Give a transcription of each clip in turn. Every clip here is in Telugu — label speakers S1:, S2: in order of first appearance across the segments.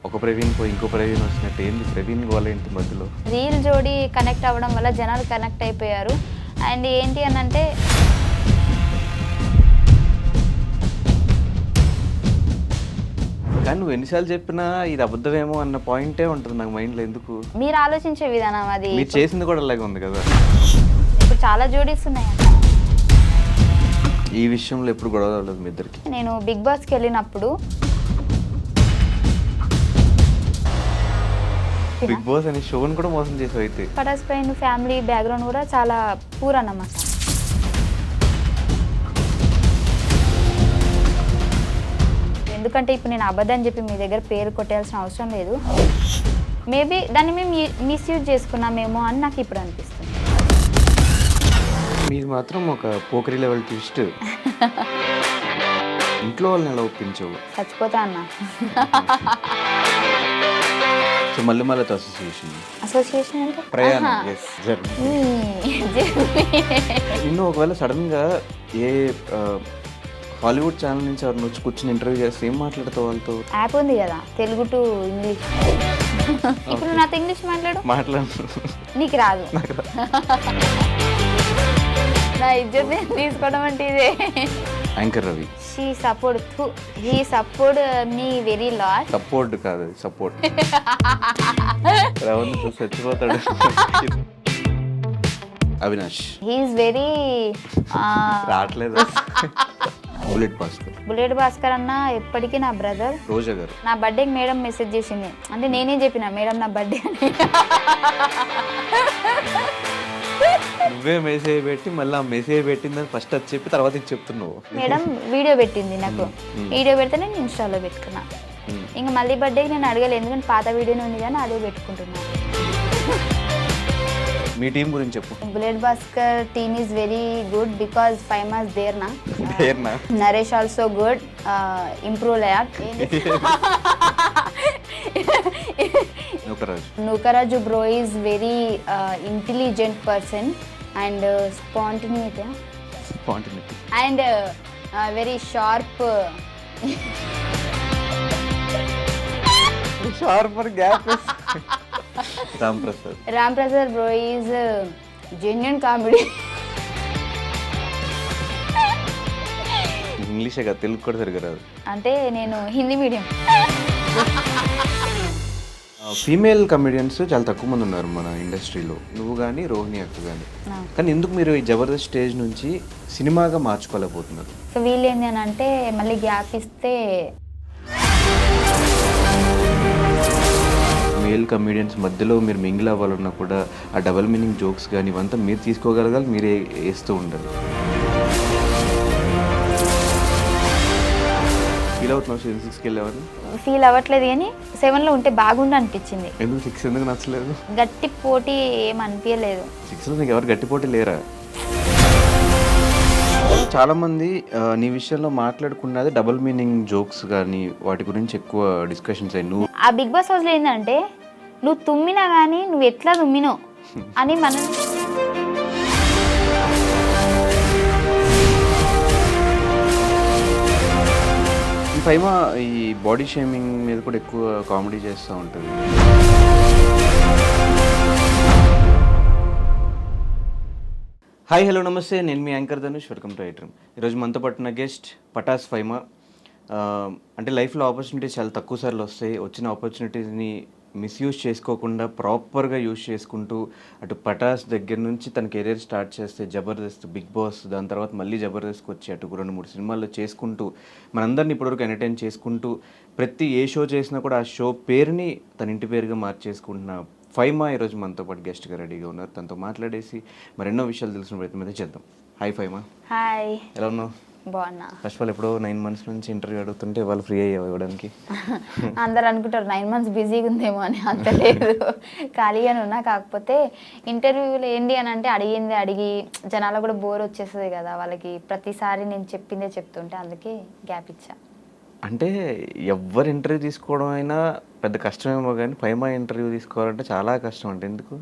S1: ఒక ప్రవీణ్ పోయి ఇంకో ప్రవీణ్ వచ్చినట్టు ఏంది ప్రవీణ్ గోల ఏంటి మధ్యలో?
S2: రీల్ జోడి కనెక్ట్ అవ్వడం వల్ల జనాలు కనెక్ట్ అయిపోయారు. అండ్ ఏంటి అని అంటే
S1: కానీ నువ్వు ఎన్నిసార్లు చెప్పినా ఇది అబద్ధమేమో అన్న పాయింటే ఉంటుంది నాకు మైండ్లో. ఎందుకు
S2: మీరు ఆలోచించే విధానం అది.
S1: మీరు చేసింది కూడా అలాగే ఉంది కదా.
S2: ఇప్పుడు చాలా జోడీస్ ఉన్నాయి.
S1: ఈ విషయంలో ఎప్పుడు గొడవ అవ్వలేదు మీ ఇద్దరికి?
S2: నేను బిగ్ బాస్కి వెళ్ళినప్పుడు
S1: బిగ్ బాస్ అనే షోని కూడా మోసం చేసావు అయితే.
S2: పటాస్ పైన ఫ్యామిలీ బ్యాక్గ్రౌండ్ కూడా చాలా పూర్ అన్నమాట. ఎందుకంటే ఇప్పుడు నేను అబద్ధం చెప్పి మీ దగ్గర పేరు కొట్టేయాల్సిన అవసరం లేదు. మేబీ దాన్ని మేము మిస్యూజ్ చేసుకున్నామేమో అని నాకు ఇప్పుడు అనిపిస్తుంది.
S1: మీరు మాత్రం ఒక పోకరీ లెవెల్ ట్విస్ట్. ఇంట్లో వాళ్ళని ఎలా ఒప్పించవు?
S2: చచ్చిపోతా అన్న.
S1: సో మళ్ళీ అసోసియేషన్
S2: అంటే
S1: ప్రయాణం నిన్ను ఒకవేళ సడన్గా ఏ హాలీవుడ్ ఛానల్ నుంచి ఎవరిని వచ్చి కూర్చొని ఇంటర్వ్యూ చేస్తే ఏం మాట్లాడతావు వాళ్ళతో?
S2: యాప్ ఉంది కదా తెలుగు టు ఇంగ్లీష్. ఇప్పుడు నాతో ఇంగ్లీష్ మాట్లాడు. నీకు రాదు. నా ఇజ్జత్ తీసుకోవడం అంటే ఇదే.
S1: Anchor Ravi
S2: he support me very lot.
S1: Support కాదు సపోర్ట్. రవణ్ చచ్చిపోతాడు. అవినాష్
S2: హీఈస్ వెరీ
S1: రావట్లేదు.
S2: బుల్లెట్ భాస్కర్ అన్న ఎప్పటికీ నా బ్రదర్.
S1: రోజా గారు
S2: నా బర్త్డేకి మేడం మెసేజ్ చేసింది. అంటే నేనే చెప్పిన మేడం నా బర్త్డే అని.
S1: నువ్వే మెసేజ్ పెట్టి మళ్ళీ ఆ మెసేజ్ పెట్టిందని ఫస్ట్ అది చెప్పి తర్వాత ఇది చెప్తున్నావు.
S2: మేడం వీడియో పెట్టింది నాకు. వీడియో పెడితే నేను ఇన్స్టాలో పెట్టుకున్నా. ఇంకా మళ్ళీ బర్త్డేకి నేను అడగలేదు, ఎందుకంటే పాత వీడియోనే ఉంది కానీ అదే పెట్టుకుంటున్నాను.
S1: మీ టీం గురించి చెప్పు.
S2: Bullet Bhaskar team is very good because 5 months there నా. నరేష్ ఆల్సో గుడ్, ఇంప్రూవ్ అయ్యాట్. Nookaraju bro is very intelligent person and spontaneity and very sharp. Ram Prasad bro is genuine comedy.
S1: ఇంగ్లీషే కదా, తెలుగు కూడా సరిగ్గా రాదు.
S2: అంటే నేను హిందీ మీడియం.
S1: ఫీమేల్ కమెడియన్స్ చాలా తక్కువ మంది ఉన్నారు మన ఇండస్ట్రీలో, నువ్వు కానీ రోహిణి అక్క కానీ. కానీ ఎందుకు మీరు ఈ జబర్దస్త్ స్టేజ్ నుంచి సినిమాగా మార్చుకోలేకపోతున్నారు?
S2: సో వీళ్ళు ఏంటి అని అంటే మళ్ళీ గ్యాప్ ఇస్తే
S1: మేల్ కమెడియన్స్ మధ్యలో మీరు మింగిల్ అవ్వాలన్నా కూడా ఆ డబల్ మీనింగ్ జోక్స్ కానీ ఇవంతా మీరు తీసుకోగలగాలి, మీరే వేస్తూ ఉండాలి. ఫీల్ అవుతున్నావు సీజన్ 6కి వెళ్ళేవారు?
S2: ఫీల్ అవ్వట్లేదు కానీ 7లో ఉంటే బాగుండు అనిపించింది.
S1: ఎందుకు 6 ఎందుకు నచ్చలేదు?
S2: గట్టి పోటీ ఏం అనిపించలేదు.
S1: 6లో నీకు ఎవరు గట్టి పోటీ లేరా? చాలామంది నీ విషయంలో మాట్లాడుకున్నది డబుల్ మీనింగ్ జోక్స్ కానీ వాటి గురించి ఎక్కువ డిస్కషన్స్ అయ్యి. నువ్వు
S2: ఆ బిగ్ బాస్ హౌస్లో ఏంటంటే నువ్వు తుమ్మినా కానీ నువ్వు ఎట్లా తుమ్మినావు అని మనం
S1: ఫైమా ఈ బాడీ షేమింగ్ మీద కూడా ఎక్కువ కామెడీ చేస్తూ ఉంటుంది. హాయ్ హలో నమస్తే, నేను మీ anchor Dhanush. Welcome to iDream. ఈరోజు మనతో పట్టిన గెస్ట్ పటాస్ ఫైమా. అంటే లైఫ్లో ఆపర్చునిటీస్ చాలా తక్కువ సార్లు వస్తాయి. వచ్చిన ఆపర్చునిటీస్ని మిస్యూజ్ చేసుకోకుండా ప్రాపర్గా యూజ్ చేసుకుంటూ అటు పటాస్ దగ్గర నుంచి తన కెరీర్ స్టార్ట్ చేస్తే జబర్దస్త్, బిగ్ బాస్, దాని తర్వాత మళ్ళీ జబర్దస్త్కి వచ్చి అటు 2-3 సినిమాల్లో చేసుకుంటూ మనందరినీ ఇప్పటివరకు ఎంటర్టైన్ చేసుకుంటూ ప్రతి ఏ షో చేసినా కూడా ఆ షో పేరుని తన ఇంటి పేరుగా మార్చేసుకుంటున్న ఫైమా ఈరోజు మనతో పాటు గెస్ట్గా రెడీగా ఉన్నారు. తనతో మాట్లాడేసి మరెన్నో విషయాలు తెలిసిన ప్రయత్నం అయితే చేద్దాం. హాయ్ ఫైమా.
S2: హాయ్.
S1: ఎలా ఉన్నావు?
S2: బాగున్నా.
S1: ఫస్ట్ ఆఫ్ ఆల్ ఎప్పుడో 9 months నుంచి ఇంటర్వ్యూ అడుగుతుంటే వాళ్ళు ఫ్రీ అయ్యావు ఇవ్వడానికి.
S2: అందరు అనుకుంటారు 9 months బిజీగా ఉందేమో అని. అంత లేదు, ఖాళీగానే ఉన్నా. కాకపోతే ఇంటర్వ్యూలో ఏంటి అని అంటే అడిగి జనాలు కూడా బోర్ వచ్చేస్తుంది కదా వాళ్ళకి, ప్రతిసారి నేను చెప్పిందే చెప్తుంటే అందుకే గ్యాప్ ఇచ్చా.
S1: అంటే ఎవరు ఇంటర్వ్యూ తీసుకోవడం అయినా పెద్ద కష్టమేమో కానీ ఫైమా ఇంటర్వ్యూ తీసుకోవాలంటే చాలా కష్టం. అంటే ఎందుకు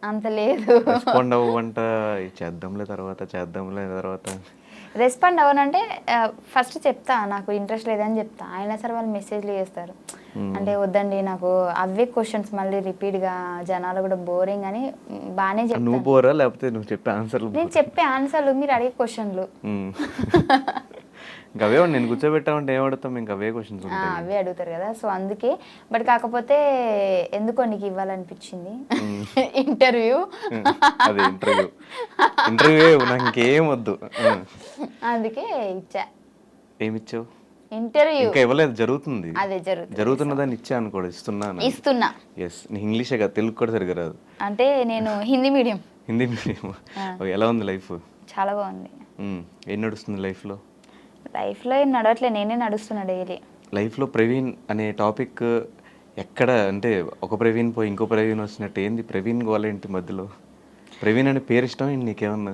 S2: అంత లేదు,
S1: రెస్పాండ్ అవ్వంట, చేద్దాంలే తర్వాత
S2: రెస్పాండ్ అవ్వనంటే ఫస్ట్ చెప్తా నాకు ఇంట్రెస్ట్ లేదని చెప్తా, అయినా సరే వాళ్ళు మెసేజ్లు చేస్తారు. అంటే వద్దండి నాకు అవే క్వశ్చన్స్ మళ్ళీ రిపీట్గా జనాలు కూడా బోరింగ్ అని బాగానే చెప్తాను.
S1: నువ్వు బోరా లేకపోతే నువ్వు చెప్పే ఆన్సర్లు?
S2: నేను చెప్పే ఆన్సర్లు మీరు అడిగే క్వశ్చన్లు
S1: ఇంకా అవే నేను కూర్చోబెట్టామంటే ఏం అడుగుతాం, ఇంకా అవే క్వశ్చన్స్ ఉంటాయి.
S2: అవే అడుగుతారు కదా, సో అందుకే. బట్ కాకపోతే ఎందుకో నీకు ఇవ్వాలనిపించింది ఇంటర్వ్యూ.
S1: అదే ఇంటర్వ్యూ నాకు ఇంకేం వద్దు,
S2: అందుకే ఇచ్చా.
S1: ఏమిచ్చావు?
S2: ఇంటర్వ్యూ
S1: ఇంకా ఇవ్వలేదు, జరుగుతుంది.
S2: అదే
S1: జరుగుతున్నదాన్ని ఇచ్చా అనుకోడు, ఇస్తున్నా. ఎస్, నీ ఇంగ్లీషే కదా, తెలుగు కూడా సరిగ్గా రాదు.
S2: అంటే నేను హిందీ మీడియం.
S1: ఎలా ఉంది లైఫ్?
S2: చాలా బాగుంది.
S1: ఏం నడుస్తుంది లైఫ్లో?
S2: లైఫ్లో ఏం నడవట్లే, నేనే నడుస్తున్నా డైలీ.
S1: లైఫ్లో ప్రవీణ్ అనే టాపిక్ ఎక్కడ అంటే ఒక ప్రవీణ్ పోయి ఇంకో ప్రవీణ్ వచ్చినట్టు, ఏంది ప్రవీణ్ గోలేంటి మధ్యలో? ప్రవీణ్ అనే పేరు ఇష్టం నీకేమన్నా?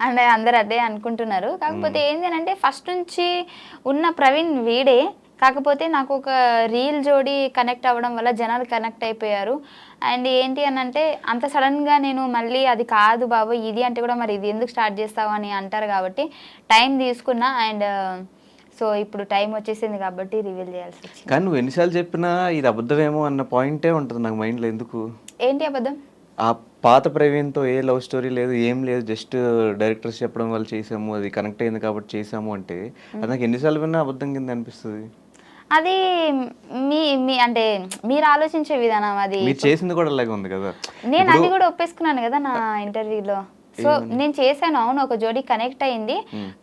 S2: అంటే అందరు అదే అనుకుంటున్నారు. కాకపోతే ఏంటి అంటే ఫస్ట్ నుంచి ఉన్న ప్రవీణ్ వీడే, కాకపోతే నాకు ఒక రీల్ జోడి కనెక్ట్ అవ్వడం వల్ల జనాలు కనెక్ట్ అయిపోయారు. అండ్ ఏంటి అని అంటే అంత సడన్గా నేను మళ్ళీ అది కాదు బాబు ఇది అంటే కూడా మరి ఇది ఎందుకు స్టార్ట్ చేస్తావు అని అంటారు కాబట్టి టైం తీసుకున్నా. అండ్ సో ఇప్పుడు టైం వచ్చేసింది కాబట్టి రివీల్ చేయాల్సి వచ్చింది.
S1: కానీ నువ్వు ఎన్నిసార్లు చెప్పినా ఇది అబద్ధమేమో అన్న పాయింటే ఉంటుంది నాకు మైండ్లో. ఎందుకు?
S2: ఏంటి అబద్ధం?
S1: ఆ పాత ప్రవీణ్తో ఏ లవ్ స్టోరీ లేదు, ఏం లేదు, జస్ట్ డైరెక్టర్స్ చెప్పడం వల్ల చేసాము, అది కనెక్ట్ అయింది కాబట్టి చేసాము అంటే అది నాకు ఎన్నిసార్లు విన్నా అబద్ధం కింద అనిపిస్తుంది.
S2: అది మీ మీ అంటే మీరు ఆలోచించే విధానం. అది
S1: మీరు చేసింది కూడా అలాగే ఉంది కదా.
S2: నేను అది కూడా ఒప్పేసుకున్నాను కదా నా ఇంటర్వ్యూలో. సో నేను చేశాను, అవును ఒక జోడీ కనెక్ట్ అయింది,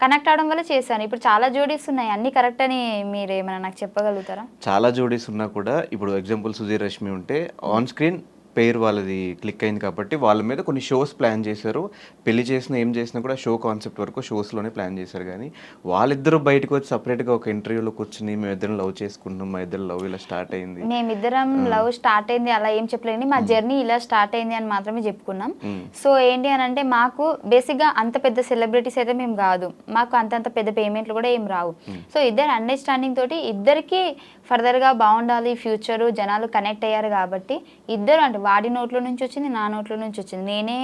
S2: కనెక్ట్ అవడం వల్ల చేశాను. ఇప్పుడు చాలా జోడీస్ ఉన్నాయి, అన్ని కరెక్ట్ అని మీరు ఏమైనా నాకు చెప్పగలుగుతారా?
S1: చాలా జోడీస్ ఉన్నా కూడా ఇప్పుడు ఎగ్జాంపుల్ సుధీర్ రష్మి ఉంటే ఆన్ స్క్రీన్ పేరు వాళ్ళది క్లిక్ అయింది కాబట్టి వాళ్ళ మీద కొన్ని షోస్ ప్లాన్ చేశారు. పెళ్లి చేసినా ఏం చేసినా కూడా షో కాన్సెప్ట్ వరకు షోస్లోనే ప్లాన్ చేశారు. కానీ వాళ్ళిద్దరూ బయటకు వచ్చి సపరేట్గా ఒక ఇంటర్వ్యూలో కూర్చుని మేమిద్దరం లవ్ చేసుకుంటున్నాం, మా ఇద్దరు లవ్ ఇలా స్టార్ట్ అయింది,
S2: మేమిద్దరం లవ్ స్టార్ట్ అయింది అలా ఏం చెప్పలేండి, మా జర్నీ ఇలా స్టార్ట్ అయింది అని మాత్రమే చెప్పుకున్నాం. సో ఏంటి అని అంటే మాకు బేసిక్గా అంత పెద్ద సెలబ్రిటీస్ అయితే మేము కాదు, మాకు అంతంత పెద్ద పేమెంట్లు కూడా ఏం రావు. సో ఇద్దరు అండర్స్టాండింగ్ తోటి ఇద్దరికి ఫర్దర్గా బాగుండాలి ఫ్యూచరు, జనాలు కనెక్ట్ అయ్యారు కాబట్టి ఇద్దరు అంటే వాడి నోట్లో నుంచి వచ్చింది, నా నోట్లో నుంచి వచ్చింది. నేనే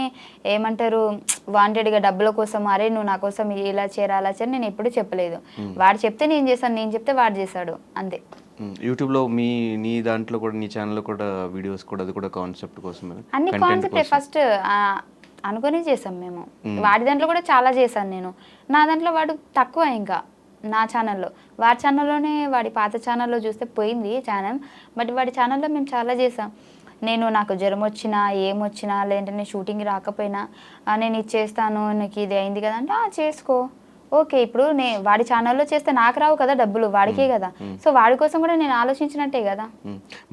S2: ఏమంటారు వాంటెడ్గా డబ్బుల కోసం అరే నువ్వు నా కోసం ఇలా చేయరా అలా చేయరా నేను ఎప్పుడు చెప్పలేదు. వాడు చెప్తే నేను చేశాను, నేను చెప్తే వాడు చేశాడు, అంతే.
S1: యూట్యూబ్లో నీ దాంట్లో కూడా నీ ఛానల్లో కూడా వీడియోస్ కూడా అది కూడా కాన్సెప్ట్ కోసమే,
S2: అన్ని కాన్సెప్టే ఫస్ట్ అనుకుని చేసాం మేము. వాడి దాంట్లో కూడా చాలా చేశాను నేను, నా దాంట్లో వాడు తక్కువ. ఇంకా నా ఛానల్లో, వాడి ఛానల్లోనే వాడి పాత ఛానల్లో చూస్తే పోయింది ఛానల్, బట్ వాడి ఛానల్లో మేము చాలా చేసాం. నేను నాకు జ్వరం వచ్చినా ఏమొచ్చినా లేదంటే షూటింగ్ రాకపోయినా నేను ఇది చేస్తాను, నీకు ఇది అయింది కదా అంటే చేసుకో ఓకే. ఇప్పుడు వాడి ఛానల్లో చేస్తే నాకు రావు కదా డబ్బులు, వాడికే కదా. సో వాడి కోసం కూడా నేను ఆలోచించినట్టే కదా.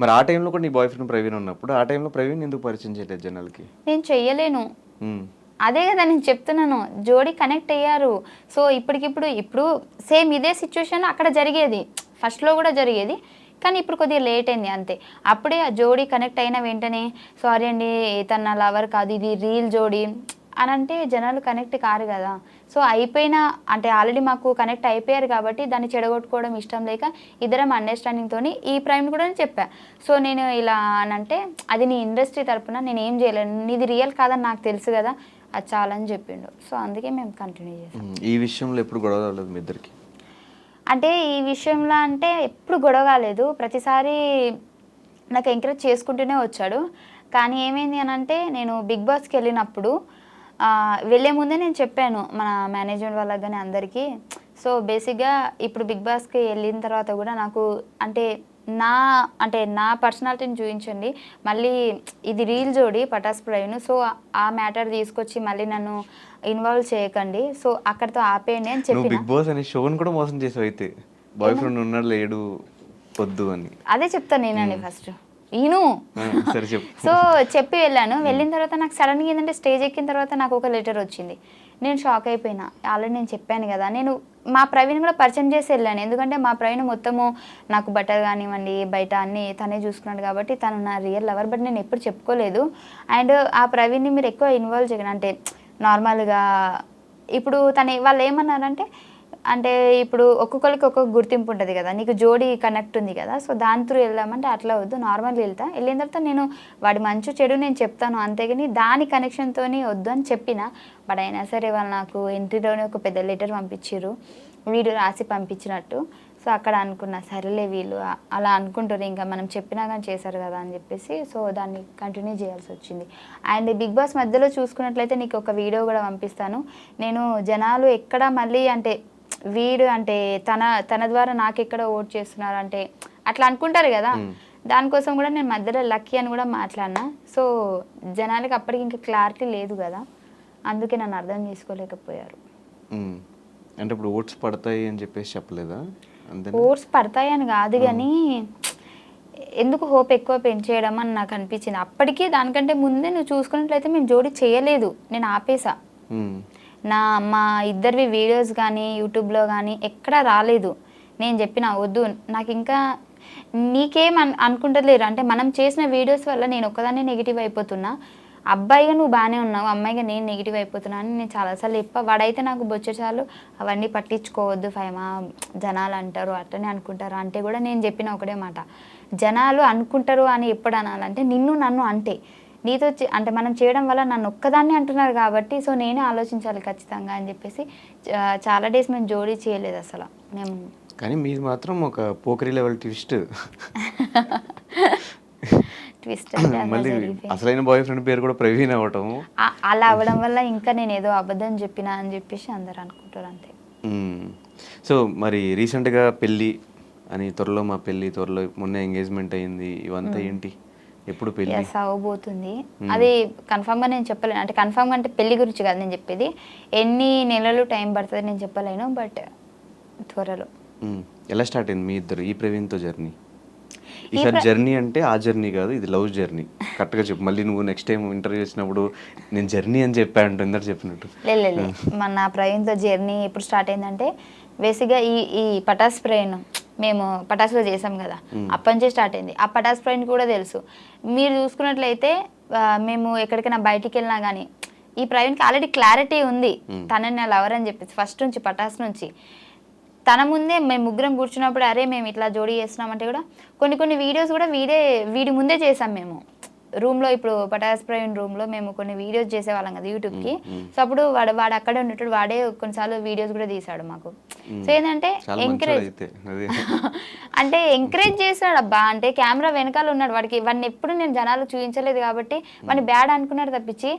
S1: మరి ఆ టైంలో కూడా నీ బాయ్ ఫ్రెండ్ ప్రవీణ్ ఉన్నప్పుడు ఆ టైంలో ప్రవీణ్ ఎందుకు పరిచయం చేయలేదు జనాలకి?
S2: నేను చెయ్యలేను, అదే కదా నేను చెప్తున్నాను. జోడీ కనెక్ట్ అయ్యారు. సో ఇప్పుడు సేమ్ ఇదే సిచ్యువేషన్ అక్కడ జరిగేది, ఫస్ట్లో కూడా జరిగేది, కానీ ఇప్పుడు కొద్దిగా లేట్ అయింది అంతే. అప్పుడే ఆ జోడీ కనెక్ట్ అయిన వెంటనే సారీ అండి తన నా లవర్ కాదు ఇది రీల్ జోడీ అని అంటే జనాలు కనెక్ట్ కారు కదా. సో అయిపోయినా అంటే ఆల్రెడీ మాకు కనెక్ట్ అయిపోయారు కాబట్టి దాన్ని చెడగొట్టుకోవడం ఇష్టం లేక ఇద్దరం అండర్స్టాండింగ్తో ఈ ప్రైమ్ కూడా చెప్పా. సో నేను ఇలా అని అంటే అది నీ ఇండస్ట్రీ తరపున నేను ఏం చేయలేను, నీది రియల్ కాదని నాకు తెలుసు కదా, అది చాలని చెప్పిండు. సో అందుకే మేము కంటిన్యూ చేసాం.
S1: ఈ విషయంలో ఎప్పుడు గొడవ రాలేదు మీ ఇద్దరికి?
S2: అంటే ఈ విషయంలో అంటే ఎప్పుడు గొడవ కాలేదు, ప్రతిసారి నాకు ఎంకరేజ్ చేసుకుంటూనే వచ్చాడు. కానీ ఏమైంది అని అంటే నేను బిగ్ బాస్కి వెళ్ళినప్పుడు వెళ్ళే ముందే నేను చెప్పాను మన మేనేజ్మెంట్ వాళ్ళకి కానీ అందరికీ. సో బేసిక్గా ఇప్పుడు బిగ్ బాస్కి వెళ్ళిన తర్వాత కూడా నాకు అంటే నా పర్సనాలిటీని చూపించండి, మళ్ళీ ఇది రీల్ జోడి పటాస్ ప్రవీణ్, సో ఆ మ్యాటర్ తీసుకొచ్చి మళ్ళీ నన్ను ఇన్వాల్వ్ చేయకండి, సో అక్కడితో ఆపేయండి అని చెప్పి.
S1: బిగ్ బాస్ అనే షోని కూడా మోసం చేసావు అయితే, బాయ్ ఫ్రెండ్ ఉన్నాడు లేడు వద్దు అని.
S2: అదే చెప్తాను నేనండి ఫస్ట్ సో చెప్పి వెళ్ళాను. వెళ్ళిన తర్వాత నాకు సడన్గా ఏంటంటే స్టేజ్ ఎక్కిన తర్వాత నాకు ఒక లెటర్ వచ్చింది. నేను షాక్ అయిపోయినా. ఆల్రెడీ నేను చెప్పాను కదా, నేను మా ప్రవీణ్ కూడా పరిచయం చేసి వెళ్ళాను. ఎందుకంటే మా ప్రవీణ్ మొత్తము నాకు బట్టలు కానివ్వండి బయట అన్నీ తనే చూసుకున్నాడు కాబట్టి తను నా రియల్ లవర్, బట్ నేను ఎప్పుడు చెప్పుకోలేదు. అండ్ ఆ ప్రవీణ్ని మీరు ఎక్కువ ఇన్వాల్వ్ చేయకండి, అంటే నార్మల్గా ఇప్పుడు వాళ్ళు ఏమన్నారంటే అంటే ఇప్పుడు ఒక్కొక్కరికి ఒక్కొక్క గుర్తింపు ఉంటుంది కదా, నీకు జోడీ కనెక్ట్ ఉంది కదా, సో దాని త్రూ వెళ్దామంటే అట్లా వద్దు, నార్మల్గా వెళ్ళిన తర్వాత నేను వాడి మంచి చెడు నేను చెప్తాను, అంతేగాని దాని కనెక్షన్తో వద్దు అని చెప్పిన. బట్ అయినా సరే వాళ్ళు నాకు ఎంట్రీలోనే ఒక పెద్ద లెటర్ పంపించారు, వీడు రాసి పంపించినట్టు. సో అక్కడ అనుకున్నా సరేలే వీళ్ళు అలా అనుకుంటారు, ఇంకా మనం చెప్పినా కానీ చేశారు కదా అని చెప్పేసి సో దాన్ని కంటిన్యూ చేయాల్సి వచ్చింది. అండ్ బిగ్ బాస్ మధ్యలో చూసుకున్నట్లయితే నీకు ఒక వీడియో కూడా పంపిస్తాను. నేను జనాలు ఎక్కడ మళ్ళీ అంటే వీడు అంటే తన ద్వారా నాకెక్కడ ఓట్ చేస్తున్నారు అంటే అట్లా అనుకుంటారు కదా, దానికోసం కూడా నేను మధ్యలో లక్కీ అని కూడా మాట్లాడినా. సో జనాలకి అప్పటికి ఇంకా క్లారిటీ లేదు కదా, అందుకే నన్ను అర్థం చేసుకోలేకపోయారు.
S1: అంటే ఇప్పుడు ఓట్స్ పడతాయి అని చెప్పేసి చెప్పలేదా?
S2: ఓట్స్ పడతాయని కాదు కానీ ఎందుకు హోప్ ఎక్కువ పెంచేయడం అని నాకు అనిపించింది. అప్పటికీ దానికంటే ముందే నువ్వు చూసుకున్నట్లయితే మేము జోడీ చేయలేదు, నేను ఆపేసా. మా ఇద్దరివి వీడియోస్ కానీ యూట్యూబ్లో కానీ ఎక్కడా రాలేదు. నేను చెప్పిన వద్దు, నాకు ఇంకా నీకేం అనుకుంటలేరు అంటే మనం చేసిన వీడియోస్ వల్ల నేను ఒక్కదాన్నే నెగిటివ్ అయిపోతున్నా, అబ్బాయిగా నువ్వు బాగానే ఉన్నావు, అమ్మాయిగా నేను నెగిటివ్ అయిపోతున్నాను అని నేను చాలాసార్లు వాడైతే నాకు బొచ్చచాలు అవన్నీ పట్టించుకోవద్దు ఫైమా, జనాలు అంటారు అట్లనే అనుకుంటారు అంటే కూడా నేను చెప్పిన ఒకటే మాట, జనాలు అనుకుంటారు అని ఎప్పుడు అనాలంటే నన్ను అంటే నీతో అంటే మనం చేయడం వల్ల నన్ను ఒక్కదాన్ని అంటున్నారు కాబట్టి సో నేనే ఆలోచించాలి ఖచ్చితంగా అని చెప్పేసి చాలా డేస్ మేము జోడీ చేయలేదు అసలు మేము.
S1: కానీ మీది మాత్రం ఒక పోకరీ లెవెల్ ట్విస్ట్.
S2: ట్విస్ట్
S1: మళ్ళీ అసలైన బాయ్ ఫ్రెండ్ పేరు కూడా ప్రవీణ్ అవ్వటం,
S2: అలా అవ్వడం వల్ల ఇంకా నేను ఏదో అబద్ధం చెప్పినా అని చెప్పేసి అందరు అనుకుంటారు అంతే.
S1: సో మరి రీసెంట్గా పెళ్ళి అని, త్వరలో మా పెళ్ళి, త్వరలో మొన్న ఎంగేజ్మెంట్ అయింది, ఇవంతా ఏంటి ఎప్పుడు పెళ్ళి
S2: అవ్వబోతుంది? అది కన్ఫామ్గా నేను చెప్పలేను, అంటే కన్ఫామ్గా అంటే పెళ్లి గురించి కాదు నేను చెప్పేది, ఎన్ని నెలలు టైం పడుతుంది నేను చెప్పలేను, బట్ త్వరలో.
S1: ఎలా స్టార్ట్ అయింది మీ ఇద్దరు ఈ ప్రవీణ్తో జర్నీ? ఈసారి జర్నీ అంటే ఆ జర్నీ కాదు, ఇది లవ్ జర్నీ. కరెక్ట్గా చెప్పు, మళ్ళీ నువ్వు నెక్స్ట్ టైం ఇంటర్వ్యూ చేసినప్పుడు నేను జర్నీ అని చెప్పాను ఇందరు చెప్పినట్టు.
S2: లేదు మన ప్రవీణ్తో జర్నీ ఎప్పుడు స్టార్ట్ అయిందంటే బేసిక్గా ఈ పటాస్ ప్రవీణ్ మేము పటాస్లో చేసాం కదా, అప్పటి నుంచే స్టార్ట్ అయింది. ఆ పటాస్ ప్రవీణ్ కూడా తెలుసు. మీరు చూసుకున్నట్లయితే మేము ఎక్కడికైనా బయటికి వెళ్ళినా కానీ ఈ ప్రవీణ్కి ఆల్రెడీ క్లారిటీ ఉంది తనని నా లవర్ అని చెప్పేసి ఫస్ట్ నుంచి, పటాస్ నుంచి. తన ముందే మేము ముగ్గురం కూర్చున్నప్పుడు అరే మేము ఇట్లా జోడీ చేస్తున్నామంటే కూడా కొన్ని వీడియోస్ కూడా వీడి ముందే చేసాం మేము రూమ్లో. ఇప్పుడు పటాస్ ప్రవీణ్ రూమ్లో మేము కొన్ని వీడియోస్ చేసేవాళ్ళం కదా యూట్యూబ్కి. సో అప్పుడు వాడు అక్కడే ఉండేటప్పుడు వాడే కొన్నిసార్లు వీడియోస్ కూడా తీసాడు మాకు. సో ఏంటంటే ఎంకరేజ్ చేస్తున్నాడు అబ్బా, అంటే కెమెరా వెనకాల ఉన్నాడు, వాడిని ఎప్పుడు నేను జనాలు చూపించలేదు కాబట్టి వాడిని బ్యాడ్ అనుకున్నాడు తప్పించి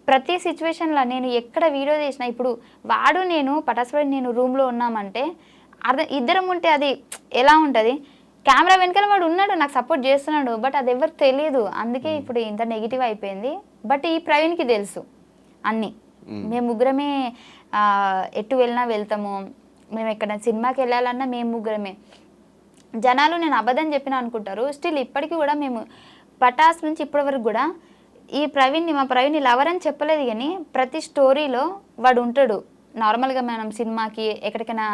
S2: ప్రతి సిచ్యువేషన్లో నేను ఎక్కడ వీడియో చేసినా, ఇప్పుడు వాడు నేను పటాస్ ప్రవీణ్ నేను రూమ్లో ఉన్నామంటే ఇద్దరం ఉంటే అది ఎలా ఉంటుంది, కెమెరా వెనకాల వాడు ఉన్నాడు నాకు సపోర్ట్ చేస్తున్నాడు, బట్ అది ఎవరికి తెలియదు. అందుకే ఇప్పుడు ఇంత నెగిటివ్ అయిపోయింది. బట్ ఈ ప్రవీణ్కి తెలుసు అన్నీ, మేము ముగ్గురమే ఎటు వెళ్ళినా వెళ్తాము, మేము ఎక్కడ సినిమాకి వెళ్ళాలన్నా మేము ముగ్గురమే. జనాలు నేను అబద్ధం చెప్పిన అనుకుంటారు, స్టిల్ ఇప్పటికీ కూడా మేము పటాస్ నుంచి ఇప్పటి వరకు కూడా ఈ మా ప్రవీణ్ లవర్ అని చెప్పలేదు కానీ ప్రతి స్టోరీలో వాడు ఉంటాడు. నార్మల్గా మనం సినిమాకి ఎక్కడికైనా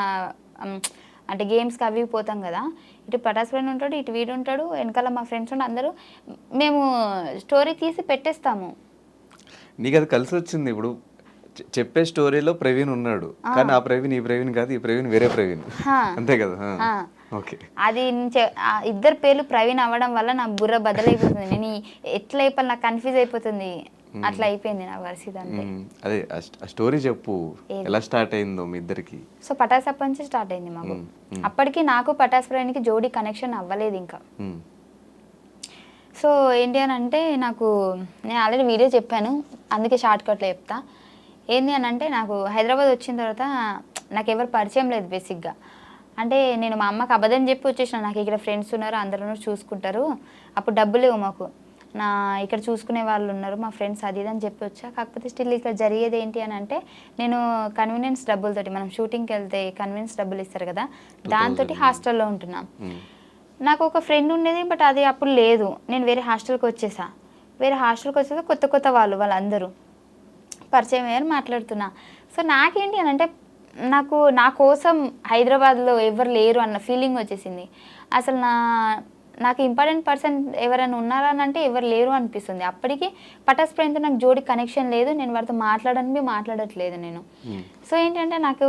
S2: అంటే గేమ్స్కి అవి పోతాం కదా, ఇటు పటాస్ ప్రవీణ్ ఉంటాడు, ఇటు వీడు ఉంటాడు, వెనకాల మా ఫ్రెండ్స్ ఉంటారు, అందరూ మేము స్టోరీ తీసి పెట్టేస్తాము.
S1: నీకు అది కలిసి వచ్చింది. ఇప్పుడు చెప్పే స్టోరీలో ప్రవీణ్ ఉన్నాడు కానీ ఆ ప్రవీణ్ ఈ ప్రవీణ్ కాదు, ఈ ప్రవీణ్ వేరే ప్రవీణ్, అంతే కదా? అది
S2: ఇద్దరు పేర్లు ప్రవీణ్ అవ్వడం వల్ల నా బుర్ర బదలైపోతుంది, నేను ఎట్లా అయిపోయి నాకు కన్ఫ్యూజ్ అయిపోతుంది, అట్లా అయిపోయింది నా పరిస్థితి అంతే.
S1: అదే ఆ స్టోరీ చెప్పు, ఎలా స్టార్ట్ అయిందో మీ ఇద్దరికి?
S2: సో పటాస్ అప్పటి నుంచి స్టార్ట్ అయింది మాకు. అప్పటికి నాకు పటాస్ ప్రవీణ్కి జోడీ కనెక్షన్ అవ్వలేదు ఇంకా. సో ఏంటి అని అంటే నాకు నేను ఆల్రెడీ వీడియో చెప్పాను, అందుకే షార్ట్ కట్లో చెప్తా. ఏంటి అని అంటే నాకు హైదరాబాద్ వచ్చిన తర్వాత నాకు ఎవరు పరిచయం లేదు బేసిక్గా. అంటే నేను మా అమ్మకి అబద్ధం చెప్పి వచ్చేసిన, నాకు ఇక్కడ ఫ్రెండ్స్ ఉన్నారు అందరూ చూసుకుంటారు, అప్పుడు డబ్బులు లేవు మాకు, ఇక్కడ చూసుకునే వాళ్ళు ఉన్నారు మా ఫ్రెండ్స్ అది ఇది అని చెప్పి వచ్చా. కాకపోతే స్టిల్ ఇక్కడ జరిగేది ఏంటి అని అంటే నేను కన్వీనియన్స్ డబ్బులతోటి, మనం షూటింగ్కి వెళ్తే కన్వీనియన్స్ డబ్బులు ఇస్తారు కదా, దాంతో హాస్టల్లో ఉంటున్నాం. నాకు ఒక ఫ్రెండ్ ఉండేది బట్ అది అప్పుడు లేదు, నేను వేరే హాస్టల్కి వచ్చేసా. కొత్త వాళ్ళందరూ పరిచయం అయ్యారు, మాట్లాడుతున్నా. సో నాకేంటి అని అంటే నా కోసం హైదరాబాద్లో ఎవరు లేరు అన్న ఫీలింగ్ వచ్చేసింది. అసలు నాకు ఇంపార్టెంట్ పర్సన్ ఎవరైనా ఉన్నారా అని అంటే ఎవరు లేరు అనిపిస్తుంది. అప్పటికి పటాస్ ఫ్రెండ్తో నాకు జోడి కనెక్షన్ లేదు, నేను వాడితో మాట్లాడట్లేదు నేను. సో ఏంటంటే నాకు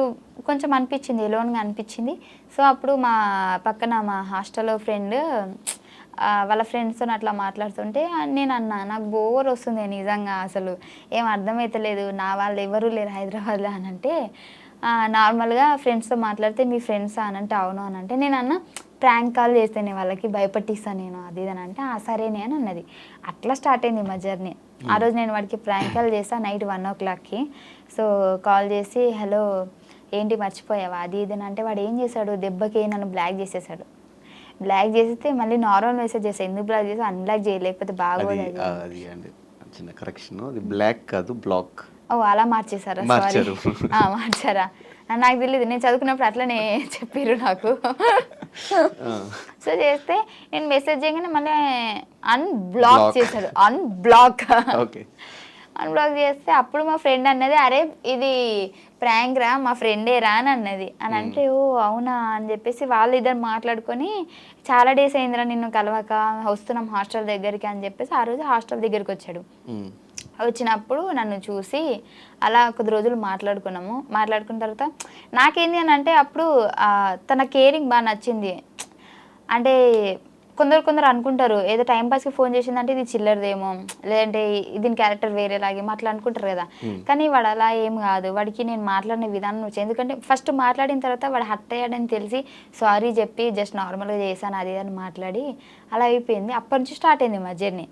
S2: కొంచెం అనిపించింది, ఎలోన్గా అనిపించింది. సో అప్పుడు మా పక్కన మా హాస్టల్లో ఫ్రెండ్ వాళ్ళ ఫ్రెండ్స్తో అట్లా మాట్లాడుతుంటే నేను అన్నా, నాకు బోర్ వస్తుంది నిజంగా, అసలు ఏం అర్థమవుతలేదు, నా వాళ్ళు ఎవరు లేరు హైదరాబాద్లో అని అంటే, నార్మల్గా ఫ్రెండ్స్తో మాట్లాడితే మీ ఫ్రెండ్సా అని అంటే అవును అని అంటే, నేను అన్న ప్రాంక్ కాల్ చేస్తేనే వాళ్ళకి భయపట్టిస్తాను నేను అది ఇది అని అంటే సరేనే అని అన్నది. అట్లా స్టార్ట్ అయింది మా జర్నీ. ఆ రోజు నేను వాడికి ప్రాంక్ కాల్ చేస్తాను నైట్ 1 o'clockకి. సో కాల్ చేసి హలో ఏంటి మర్చిపోయావా అది ఇది అని అంటే, వాడు ఏం చేశాడు, దెబ్బకి నన్ను బ్లాక్ చేసేసాడు. బ్లాక్ చేస్తే మళ్ళీ నార్మల్ మెసేజ్ చేస్తాను, ఎందుకు బ్లాక్ చేసి అన్బ్లాక్ చేయలేకపోతే బాగోదు
S1: అది అండి చిన్న కరెక్షన్, అది బ్లాక్ కాదు బ్లాక్.
S2: ఓ అలా మార్చేసారా? సారీ మార్చారా, నాకు తెలియదు, నేను చదువుకున్నప్పుడు అట్లనే చెప్పారు నాకు. సో చేస్తే నేను మెసేజ్ చేయగానే మళ్ళీ అన్బ్లాక్ చేశాడు. అన్బ్లాక్ చేస్తే అప్పుడు మా ఫ్రెండ్ అన్నది, అరే ఇది ప్రాంక్ రా, మా ఫ్రెండే రా అని అన్నది. అని అంటే ఓ అవునా అని చెప్పేసి వాళ్ళిద్దరు మాట్లాడుకొని, చాలా డేస్ అయిందిరా నిన్ను కలవక, వస్తున్నాం హాస్టల్ దగ్గరికి అని చెప్పేసి ఆ రోజు హాస్టల్ దగ్గరికి వచ్చాడు. వచ్చినప్పుడు నన్ను చూసి అలా కొద్ది రోజులు మాట్లాడుకున్నాము. మాట్లాడుకున్న తర్వాత నాకేంది అని అంటే అప్పుడు తన కేరింగ్ బాగా నచ్చింది. అంటే కొందరు అనుకుంటారు ఏదో టైంపాస్కి ఫోన్ చేసిందంటే ఇది చిల్లరదేమో, లేదంటే దీని క్యారెక్టర్ వేరేలాగేమో అట్లా అనుకుంటారు కదా. కానీ వాడు అలా ఏం కాదు, వాడికి నేను మాట్లాడిన విధానం వచ్చి, ఎందుకంటే ఫస్ట్ మాట్లాడిన తర్వాత వాడు హర్ట్ అయ్యాడని తెలిసి సారీ చెప్పి జస్ట్ నార్మల్గా చేశాను అది అని మాట్లాడి అలా అయిపోయింది. అప్పటి నుంచి స్టార్ట్ అయింది మా జర్నీ.